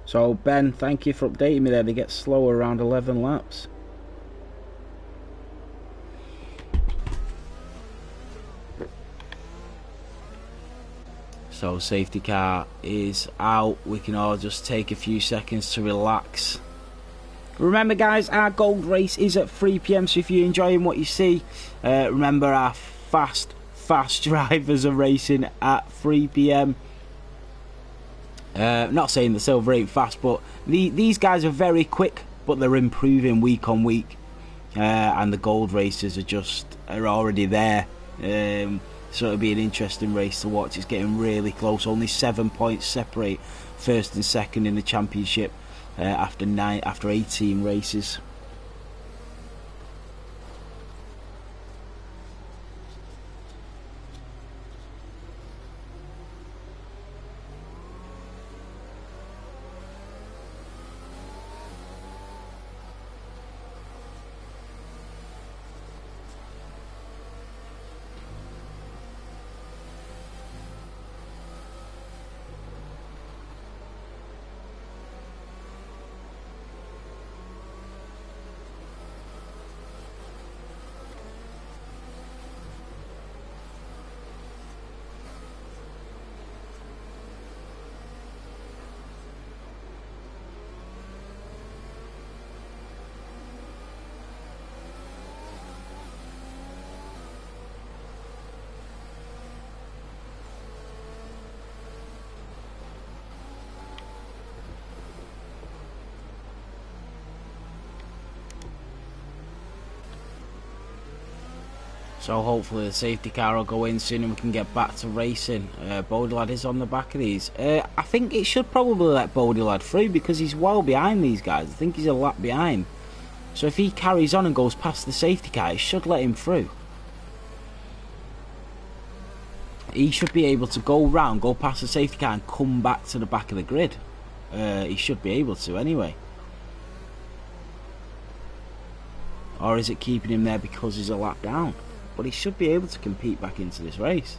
So, Ben, thank you for updating me there. They get slower around 11 laps. So, safety car is out. We can all just take a few seconds to relax. Remember, guys, our gold race is at 3 PM, so if you're enjoying what you see, remember our fast drivers are racing at 3 PM. Not saying the silver ain't fast, but these guys are very quick, but they're improving week on week. And the gold races are already there. So it'll be an interesting race to watch. It's getting really close. Only 7 points separate first and second in the championship after 18 races. So hopefully the safety car will go in soon and we can get back to racing. Bodie Lad is on the back of these. I think it should probably let Bodie Lad through because he's well behind these guys. I think he's a lap behind. So if he carries on and goes past the safety car, it should let him through. He should be able to go round, go past the safety car and come back to the back of the grid. He should be able to anyway. Or is it keeping him there because he's a lap down? But he should be able to compete back into this race.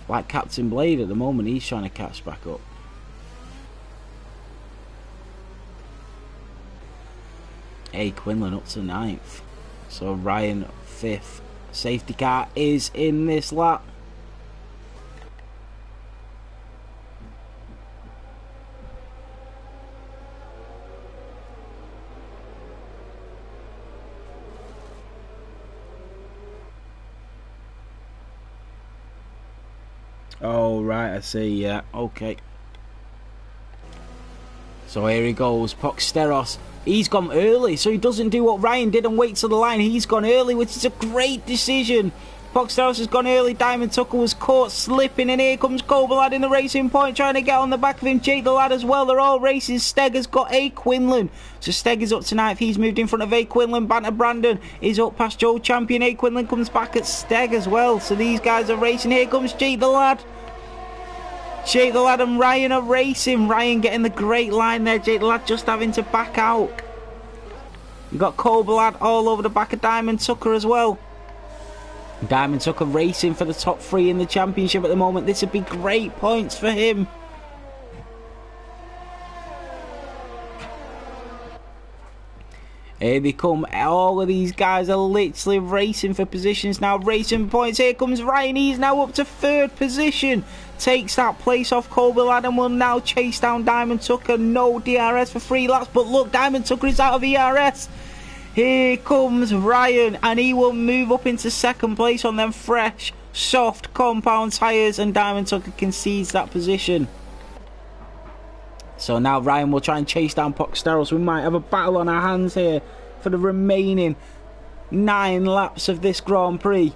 Like Captain Blade at the moment, he's trying to catch back up. A. Quinlan up to 9th. So Ryan 5th. Safety car is in this lap. Oh, right, I see, yeah, okay. So here he goes, Poxteros. He's gone early, so he doesn't do what Ryan did and wait till the line. He's gone early, which is a great decision. Poxteros has gone early. Diamond Tucker was caught slipping, and here comes Cobra Lad in the racing point, trying to get on the back of him. Jake the Lad as well. They're all racing. Steg has got A. Quinlan. So Steg is up to 9th. He's moved in front of A. Quinlan. Banter Brandon is up past Joe Champion. A. Quinlan comes back at Steg as well. So these guys are racing. Here comes Jake the Lad. Jake the Lad and Ryan are racing. Ryan getting the great line there. Jake the Lad just having to back out. You've got Cobra Lad all over the back of Diamond Tucker as well. Diamond Tucker racing for the top 3 in the championship at the moment. This would be great points for him. Here they come. All of these guys are literally racing for positions now. Racing points. Here comes Ryan. He's now up to 3rd position. Takes that place off Kobe and will now chase down Diamond Tucker. No DRS for 3 laps. But look, Diamond Tucker is out of ERS. Here comes Ryan. And he will move up into 2nd place on them fresh, soft compound tyres. And Diamond Tucker concedes that position. So now Ryan will try and chase down Poxteros. We might have a battle on our hands here for the remaining 9 laps of this Grand Prix.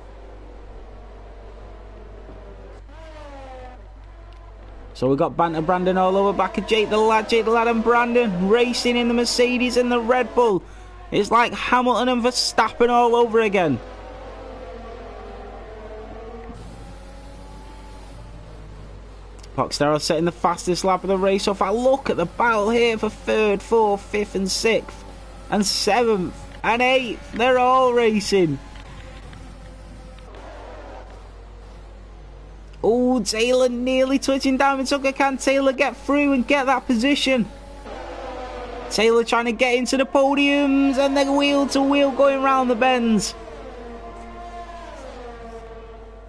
So we've got Banter Brandon all over back of Jake the Lad. Jake the Lad and Brandon racing in the Mercedes and the Red Bull. It's like Hamilton and Verstappen all over again. Poxteros setting the fastest lap of the race so far. Look at the battle here for 3rd, 4th, 5th and 6th and 7th and 8th. They're all racing. Oh, Taylor nearly touching Diamond Tucker. Can Taylor get through and get that position? Taylor trying to get into the podiums and they're wheel to wheel going round the bends.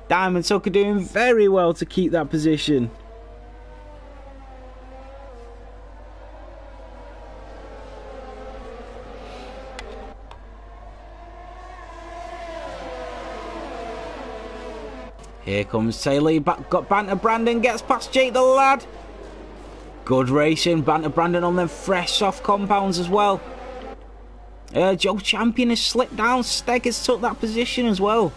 Diamond Tucker doing very well to keep that position. Here comes Taylor. Got Banter Brandon. Gets past Jake the Lad. Good racing. Banter Brandon on them fresh soft compounds as well. Joe Champion has slipped down. Steg has took that position as well.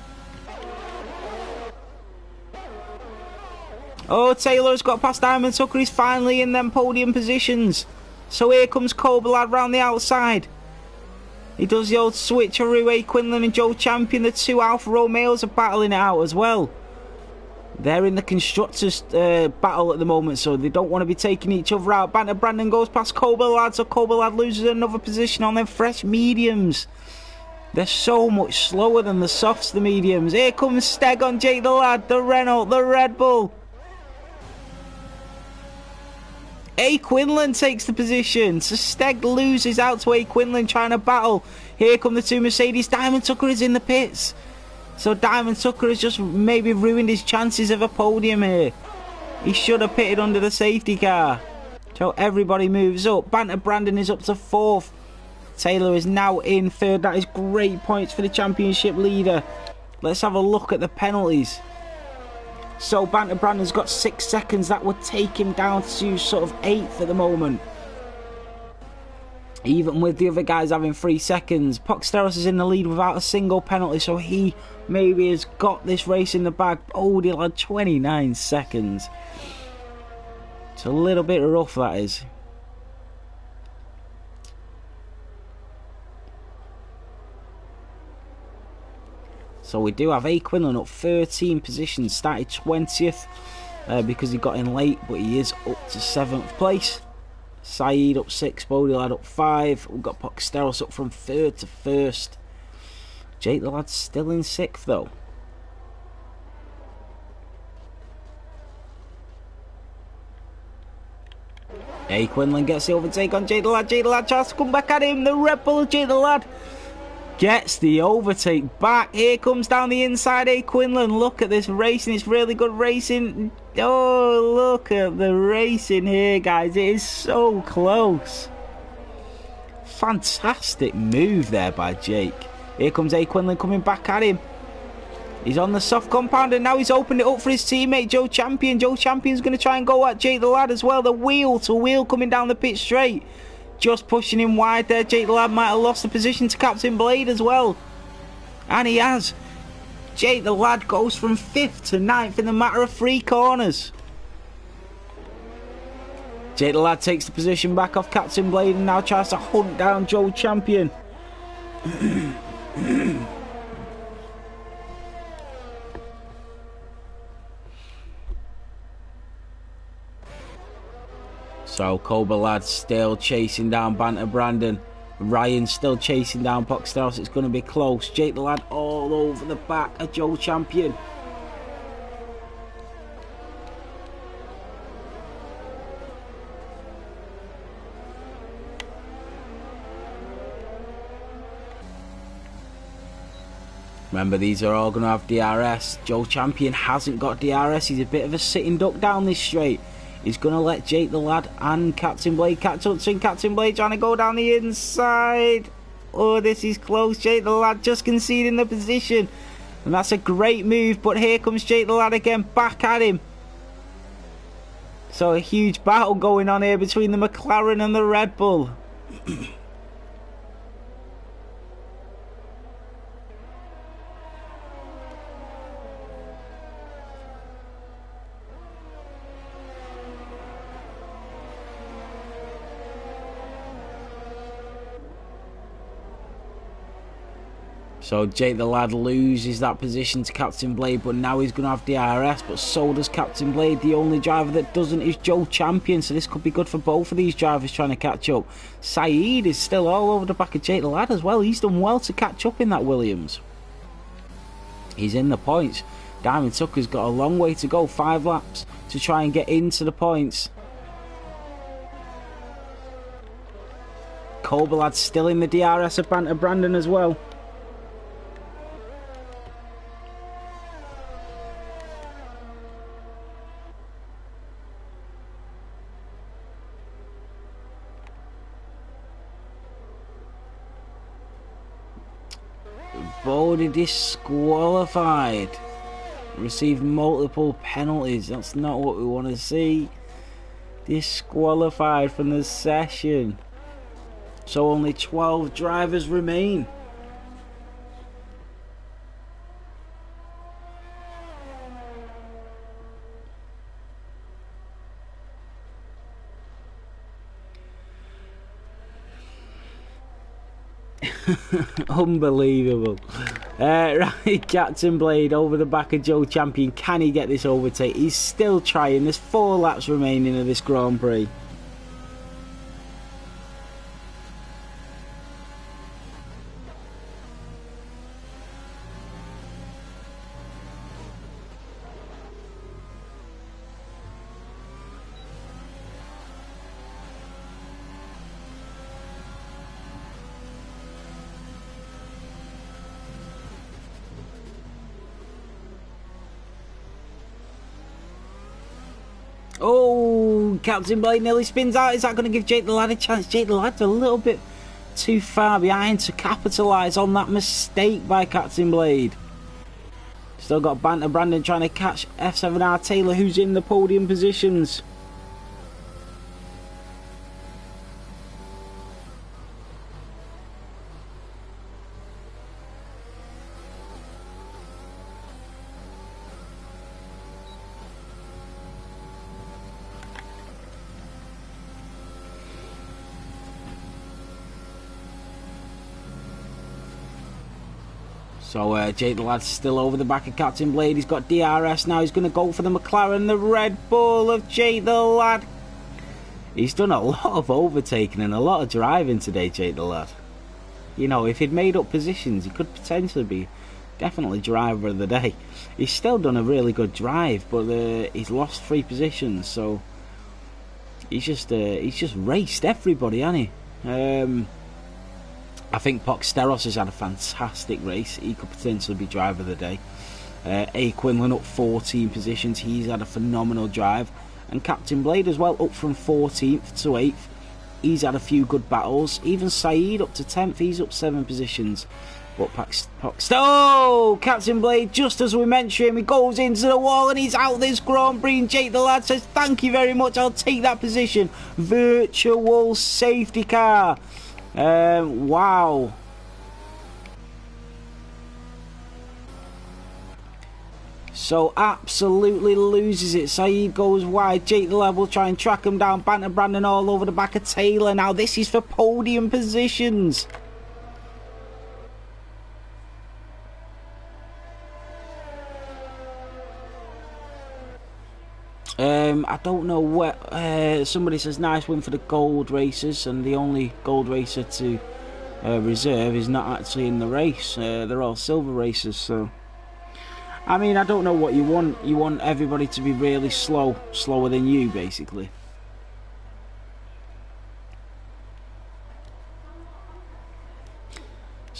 Oh, Taylor's got past Diamond Tucker. He's finally in them podium positions. So here comes Cobra Lad round the outside. He does the old switcheroo. A. Quinlan and Joe Champion, the 2 Alfa Romeos, are battling it out as well. They're in the constructors battle at the moment, so they don't want to be taking each other out. Banter Brandon goes past Cobra Lad, so Cobra Lad loses another position on them fresh mediums. They're so much slower than the softs, the mediums. Here comes Steg on Jake the Lad, the Renault, the Red Bull. A. Quinlan takes the position, so Steg loses out to A. Quinlan trying to battle. Here come the 2 Mercedes. Diamond Tucker is in the pits. So Diamond Tucker has just maybe ruined his chances of a podium here. He should have pitted under the safety car. So everybody moves up. Banter Brandon is up to 4th. Taylor is now in 3rd. That is great points for the championship leader. Let's have a look at the penalties. So Banter Brandon's got 6 seconds. That would take him down to sort of 8th at the moment. Even with the other guys having 3 seconds. Poxteros is in the lead without a single penalty, so he maybe has got this race in the bag. Oh, he'll have 29 seconds. It's a little bit rough, that is. So we do have A. Quinlan up 13 positions, started 20th because he got in late, but he is up to 7th place. Saeed up 6, Bodie Lad up 5. We've got Poxteros up from 3rd to 1st. Jake the Lad's still in 6th though. A. Quinlan gets the overtake on Jake the Lad. Jake the Lad tries to come back at him. The Red Bull of Jake the Lad gets the overtake back. Here comes down the inside A. Quinlan. Look at this racing. It's really good racing. Oh, look at the racing here, guys. It is so close. Fantastic move there by Jake. Here comes A. Quinlan coming back at him. He's on the soft compound and now he's opened it up for his teammate Joe Champion. Joe Champion's going to try and go at Jake the Lad as well. The wheel to wheel coming down the pit straight. Just pushing him wide there. Jake the Lad might have lost the position to Captain Blade as well. And he has. Jake the Lad goes from 5th to 9th in the matter of 3 corners. Jake the Lad takes the position back off Captain Blade and now tries to hunt down Joe Champion. So Cobra Lad still chasing down Banter Brandon. Ryan still chasing down Poxteros. It's going to be close. Jake the Lad all over the back of Joe Champion. Remember, these are all going to have DRS. Joe Champion hasn't got DRS. He's a bit of a sitting duck down this straight. He's going to let Jake the Lad and Captain Blade catch up to him. Captain Blade trying to go down the inside. Oh, this is close. Jake the Lad just conceding the position. And that's a great move. But here comes Jake the Lad again, back at him. So a huge battle going on here between the McLaren and the Red Bull. So Jake the Lad loses that position to Captain Blade, but now he's going to have DRS, but so does Captain Blade. The only driver that doesn't is Joe Champion, so this could be good for both of these drivers trying to catch up. Saeed is still all over the back of Jake the Lad as well. He's done well to catch up in that Williams. He's in the points. Diamond Tucker's got a long way to go, 5 laps to try and get into the points. Cobra Lad's still in the DRS of Banter Brandon as well. Bodie disqualified. Received multiple penalties. That's not what we want to see. Disqualified from the session. So only 12 drivers remain. Unbelievable. Right, Captain Blade over the back of Joe Champion. Can he get this overtake? He's still trying. There's 4 laps remaining of this Grand Prix. Oh, Captain Blade nearly spins out. Is that going to give Jake the Lad a chance? Jake the Lad's a little bit too far behind to capitalise on that mistake by Captain Blade. Still got Banter Brandon trying to catch F7R Taylor, who's in the podium positions. So Jake the Lad's still over the back of Captain Blade. He's got DRS now. He's going to go for the McLaren, the Red Bull of Jake the Lad. He's done a lot of overtaking and a lot of driving today, Jake the Lad. You know, if he'd made up positions, he could potentially be definitely driver of the day. He's still done a really good drive, but he's lost 3 positions. So he's just raced everybody, hasn't he? I think Poxteros has had a fantastic race. He could potentially be driver of the day. A. Quinlan up 14 positions. He's had a phenomenal drive. And Captain Blade as well, up from 14th to 8th. He's had a few good battles. Even Saeed up to 10th. He's up 7 positions. But oh, Captain Blade, just as we mentioned him, he goes into the wall and he's out this Grand Prix. And Jake the Lad says, thank you very much. I'll take that position. Virtual safety car. Wow. So absolutely loses it. Saeed goes wide. Jake the Lad will try and track him down. Banter Brandon all over the back of Taylor. Now this is for podium positions. I don't know what. Somebody says nice win for the gold racers, and the only gold racer to reserve is not actually in the race. They're all silver racers, so I mean, I don't know what you want. You want everybody to be really slower than you, basically.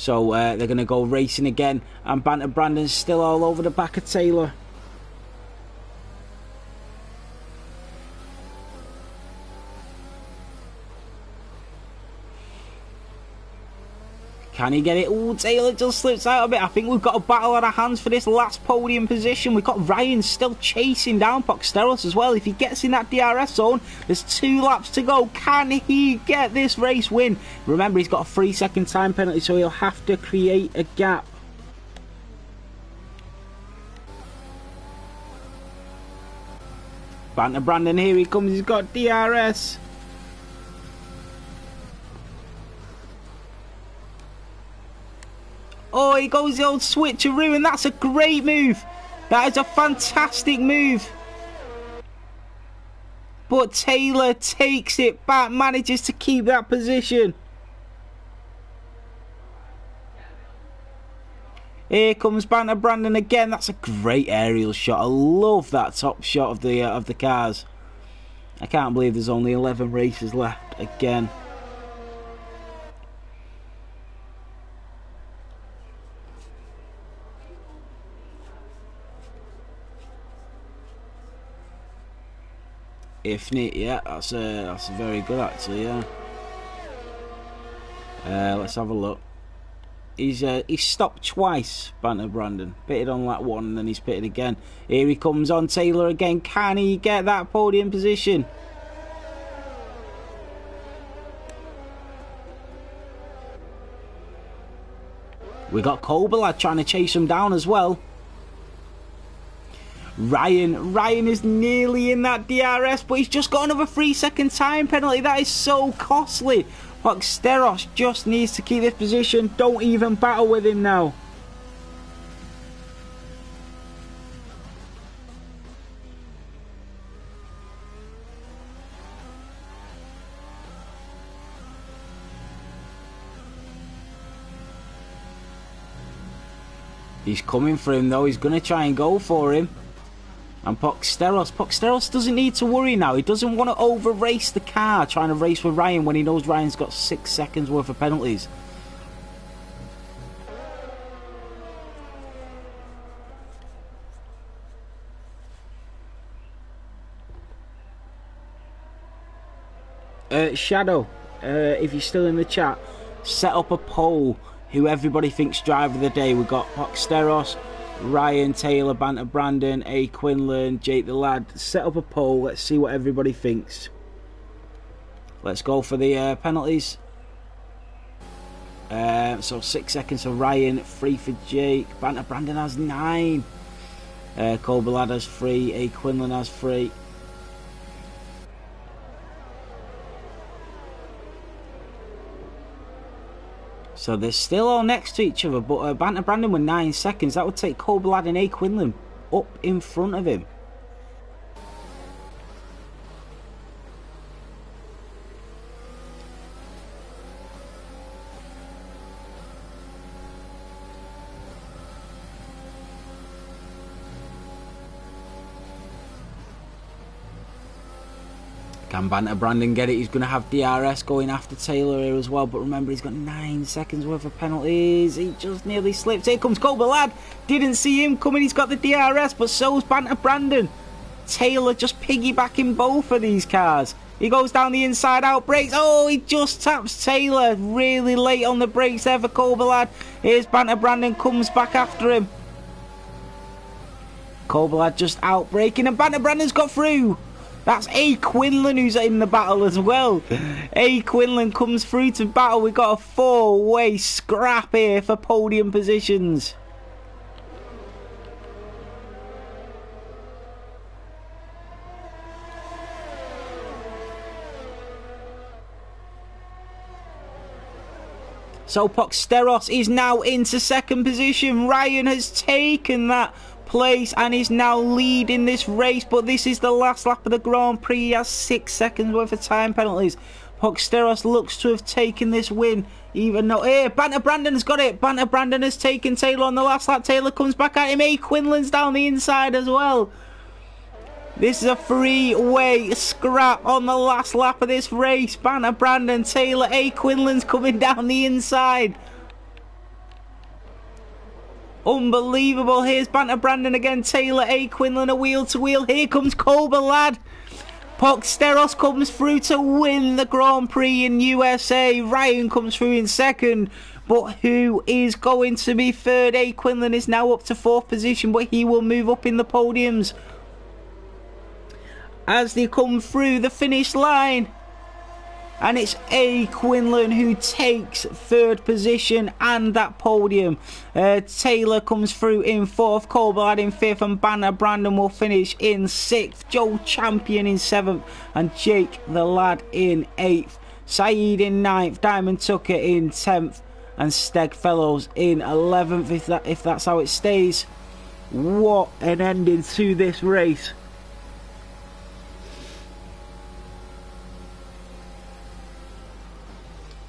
So they're going to go racing again. And Banter Brandon's still all over the back of Taylor. Can he get it? Ooh, Taylor just slips out of it. I think we've got a battle on our hands for this last podium position. We've got Ryan still chasing down Poxteros as well. If he gets in that DRS zone, there's 2 laps to go. Can he get this race win? Remember, he's got a 3-second time penalty, so he'll have to create a gap. Banter Brandon, here he comes. He's got DRS. Oh, he goes the old switcheroo, and that's a great move. That is a fantastic move. But Taylor takes it back, manages to keep that position. Here comes Banter Brandon again. That's a great aerial shot. I love that top shot of the cars. I can't believe there's only 11 races left again. Ifnit, yeah, that's very good actually, yeah. Let's have a look. He's stopped twice, Banter Brandon. Pitted on lap 1 and then he's pitted again. Here he comes on Taylor again. Can he get that podium position? We got Kobalad trying to chase him down as well. Ryan is nearly in that DRS, but he's just got another 3-second time penalty. That is so costly. Poxteros just needs to keep this position. Don't even battle with him now. He's coming for him though. He's going to try and go for him. And Poxteros doesn't need to worry now. He doesn't want to over-race the car trying to race with Ryan when he knows Ryan's got 6 seconds worth of penalties. Shadow, if you're still in the chat, set up a poll who everybody thinks driver of the day. We've got Poxteros, Ryan, Taylor, Banter Brandon, A. Quinlan, Jake the Lad. Set up a poll. Let's see what everybody thinks. Let's go for the penalties. So 6 seconds for Ryan, 3 for Jake. Banter Brandon has 9. Kobalad has 3. A. Quinlan has 3. So they're still all next to each other, but Banter Brandon with 9 seconds. That would take Kobalad and A. Quinlan up in front of him. Can Banter Brandon get it? He's going to have DRS going after Taylor here as well. But remember, he's got 9 seconds worth of penalties. He just nearly slipped. Here comes Kobalad. Didn't see him coming. He's got the DRS, but so's Banter Brandon. Taylor just piggybacking both of these cars. He goes down the inside out, brakes. Oh, he just taps Taylor. Really late on the brakes there for Kobalad. Here's Banter Brandon, comes back after him. Kobalad just out braking, and Banter Brandon's got through. That's A. Quinlan who's in the battle as well. A. Quinlan comes through to battle. We've got a 4-way scrap here for podium positions. So Poxteros is now into second position. Ryan has taken that place and is now leading this race, but this is the last lap of the Grand Prix. He has 6 seconds worth of time penalties. Poxteros looks to have taken this win, even though here Banter Brandon's got it. Banter Brandon has taken Taylor on the last lap. Taylor comes back at him. A. Quinlan's down the inside as well. This is a 3-way scrap on the last lap of this race. Banter Brandon, Taylor, A. Quinlan's coming down the inside. Unbelievable. Here's Banter Brandon again. Taylor, A. Quinlan, a wheel to wheel. Here comes Cobra Lad. Poxteros comes through to win the Grand Prix in USA. Ryan comes through in second. But who is going to be third? A. Quinlan is now up to fourth position, but he will move up in the podiums as they come through the finish line. And it's A. Quinlan who takes third position and that podium. Taylor comes through in fourth, Colbard in fifth, and Banner Brandon will finish in sixth. Joe Champion in seventh, and Jake the Lad in eighth. Saeed in ninth, Diamond Tucker in 10th, and Steg Fellows in 11th. If that's how it stays. What an ending to this race.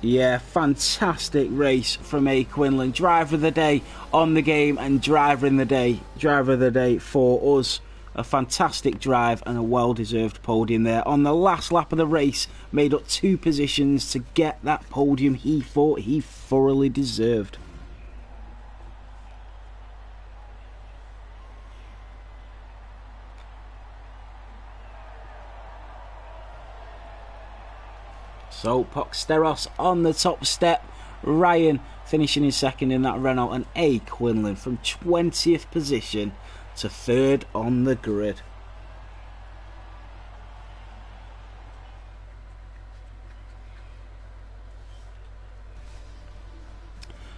Yeah, fantastic race from A. Quinlan. Driver of the day on the game, and driver of the day for us. A fantastic drive and a well-deserved podium there. On the last lap of the race, made up 2 positions to get that podium he thought he thoroughly deserved. So, Poxteros on the top step. Ryan finishing in second in that Renault, and A. Quinlan from 20th position to third on the grid.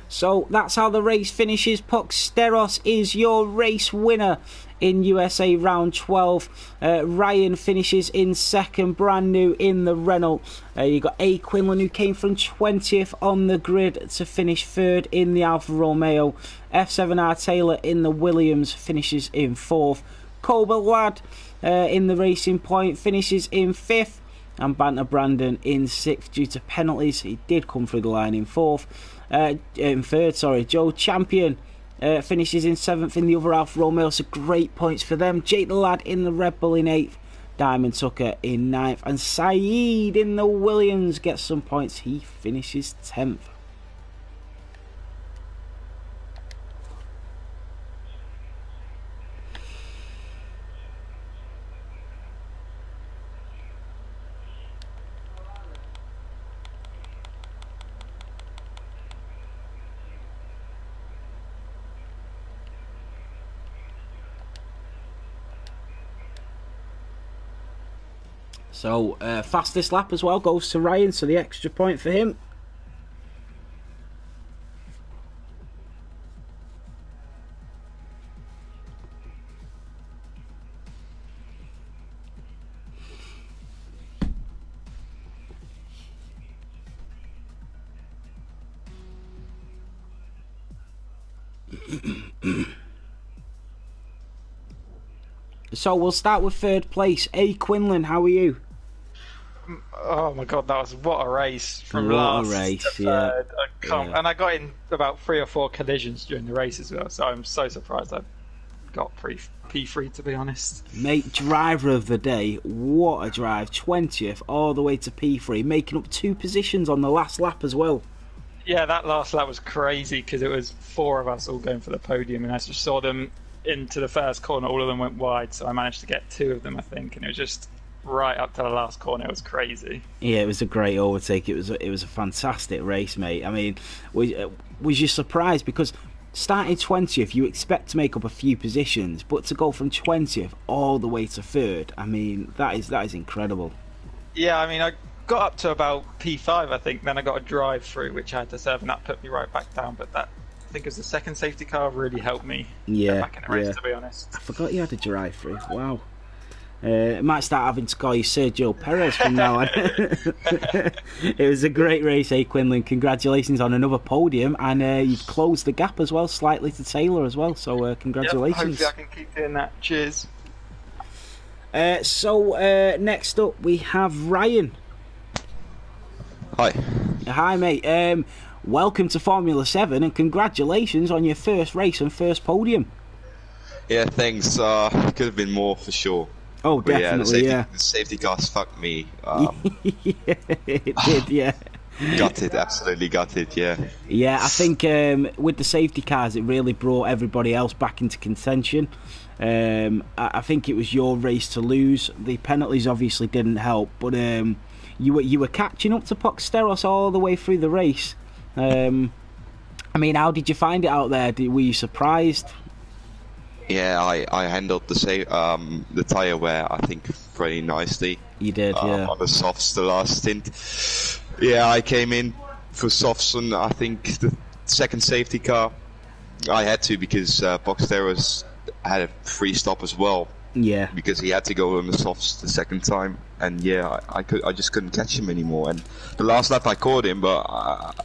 So that's how the race finishes. Poxteros is your race winner in USA round 12. Ryan finishes in second, brand new in the Renault. You got A. Quinlan, who came from 20th on the grid to finish third in the Alfa Romeo. F7R Taylor in the Williams finishes in fourth. Cobra Lad in the Racing Point finishes in fifth, and Banter Brandon in sixth due to penalties. He did come through the line in third. Joe Champion finishes in seventh in the other Alfa Romeo, so great points for them. Jake the Lad in the Red Bull in eighth, Diamond Tucker in ninth, and Saeed in the Williams gets some points. He finishes 10th. So, fastest lap as well goes to Ryan, so the extra point for him. So, we'll start with third place. A. Quinlan, how are you? Oh my god, what a race from what last a race, to third. Yeah. And I got in about 3 or 4 collisions during the race as well, so I'm so surprised I got P3 to be honest. Mate, driver of the day, what a drive. 20th all the way to P3, making up 2 positions on the last lap as well. Yeah, that last lap was crazy because it was 4 of us all going for the podium, and I just saw them into the first corner, all of them went wide, so I managed to get 2 of them, I think, and it was just right up to the last corner. It was crazy. Yeah, it was a great overtake. It was a fantastic race, mate. I mean, was you surprised? Because starting 20th, you expect to make up a few positions, but to go from 20th all the way to third, I mean, that is incredible. Yeah, I mean, I got up to about P5, I think. Then I got a drive through, which I had to serve, and that put me right back down. But that, I think, as the second safety car, really helped me get back in the race, to be honest. I forgot you had a drive through. Wow. Might start having to call you Sergio Perez from now on. It was a great race, A. Quinlan. Congratulations on another podium, and you've closed the gap as well, slightly to Taylor as well. So congratulations. Yep, hopefully I can keep doing that. Cheers. Next up we have Ryan. Hi. Hi, mate. Welcome to Formula 7, and congratulations on your first race and first podium. Yeah, thanks. Could have been more for sure. Oh, But definitely, the safety cars fucked me. Yeah, it did, yeah. Gutted, absolutely gutted, yeah. Yeah, I think with the safety cars, it really brought everybody else back into contention. I think it was your race to lose. The penalties obviously didn't help, but you were catching up to Poxteros all the way through the race. I mean, how did you find it out there? Were you surprised? Yeah, I handled the tyre wear, I think, pretty nicely. You did, yeah. On the softs the last stint. Yeah, I came in for softs on, I think, the second safety car. I had to because Poxteros had a free stop as well. Yeah. Because he had to go on the softs the second time, and yeah, I just couldn't catch him anymore. And the last lap I caught him, but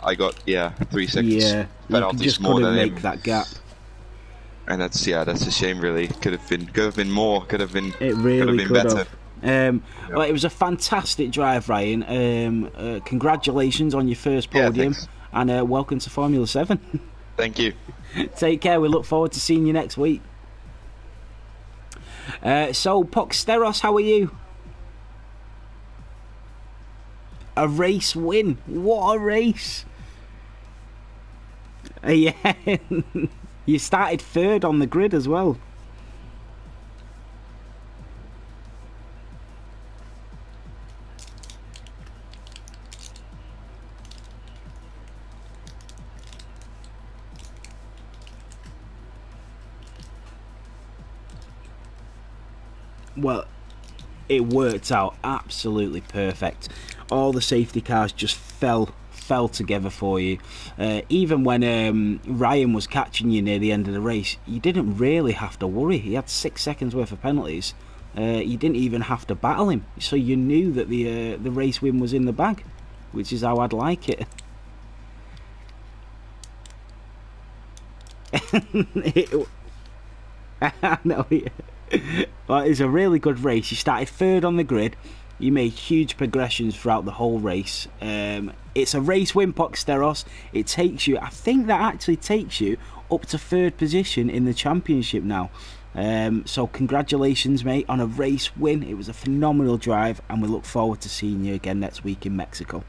I got 3 seconds yeah, penalties you just more couldn't than make him. that gap. And that's a shame, really. Could have been more. It really could better. have. Well, it was a fantastic drive, Ryan. Congratulations on your first podium, and welcome to Formula 7. Thank you. Take care. We look forward to seeing you next week. So, Poxteros, how are you? A race win. What a race. Yeah. You started third on the grid as well. Well, it worked out absolutely perfect. All the safety cars just fell together for you. Even when Ryan was catching you near the end of the race, you didn't really have to worry. He had 6 seconds worth of penalties. You didn't even have to battle him, so you knew that the race win was in the bag, which is how I'd like it. No, well, it's a really good race. You started third on the grid. You made huge progressions throughout the whole race. It's a race win, Poxteros. It takes you, I think that actually takes you up to third position in the championship now. So congratulations, mate, on a race win. It was a phenomenal drive, and we look forward to seeing you again next week in Mexico.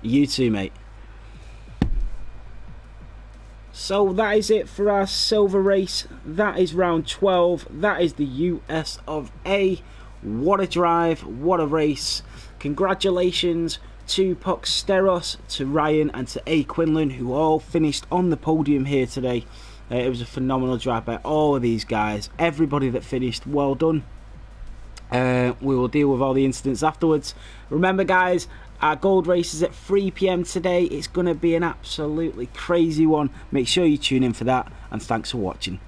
You too, mate. So that is it for our silver race. That is round 12. That is the US of A. What a drive, what a race. Congratulations to Poxteros, to Ryan and to A. Quinlan, who all finished on the podium here today. It was a phenomenal drive by all of these guys. Everybody that finished, well done. We will deal with all the incidents afterwards. Remember, guys, our gold race is at 3 PM today. It's going to be an absolutely crazy one. Make sure you tune in for that, and thanks for watching.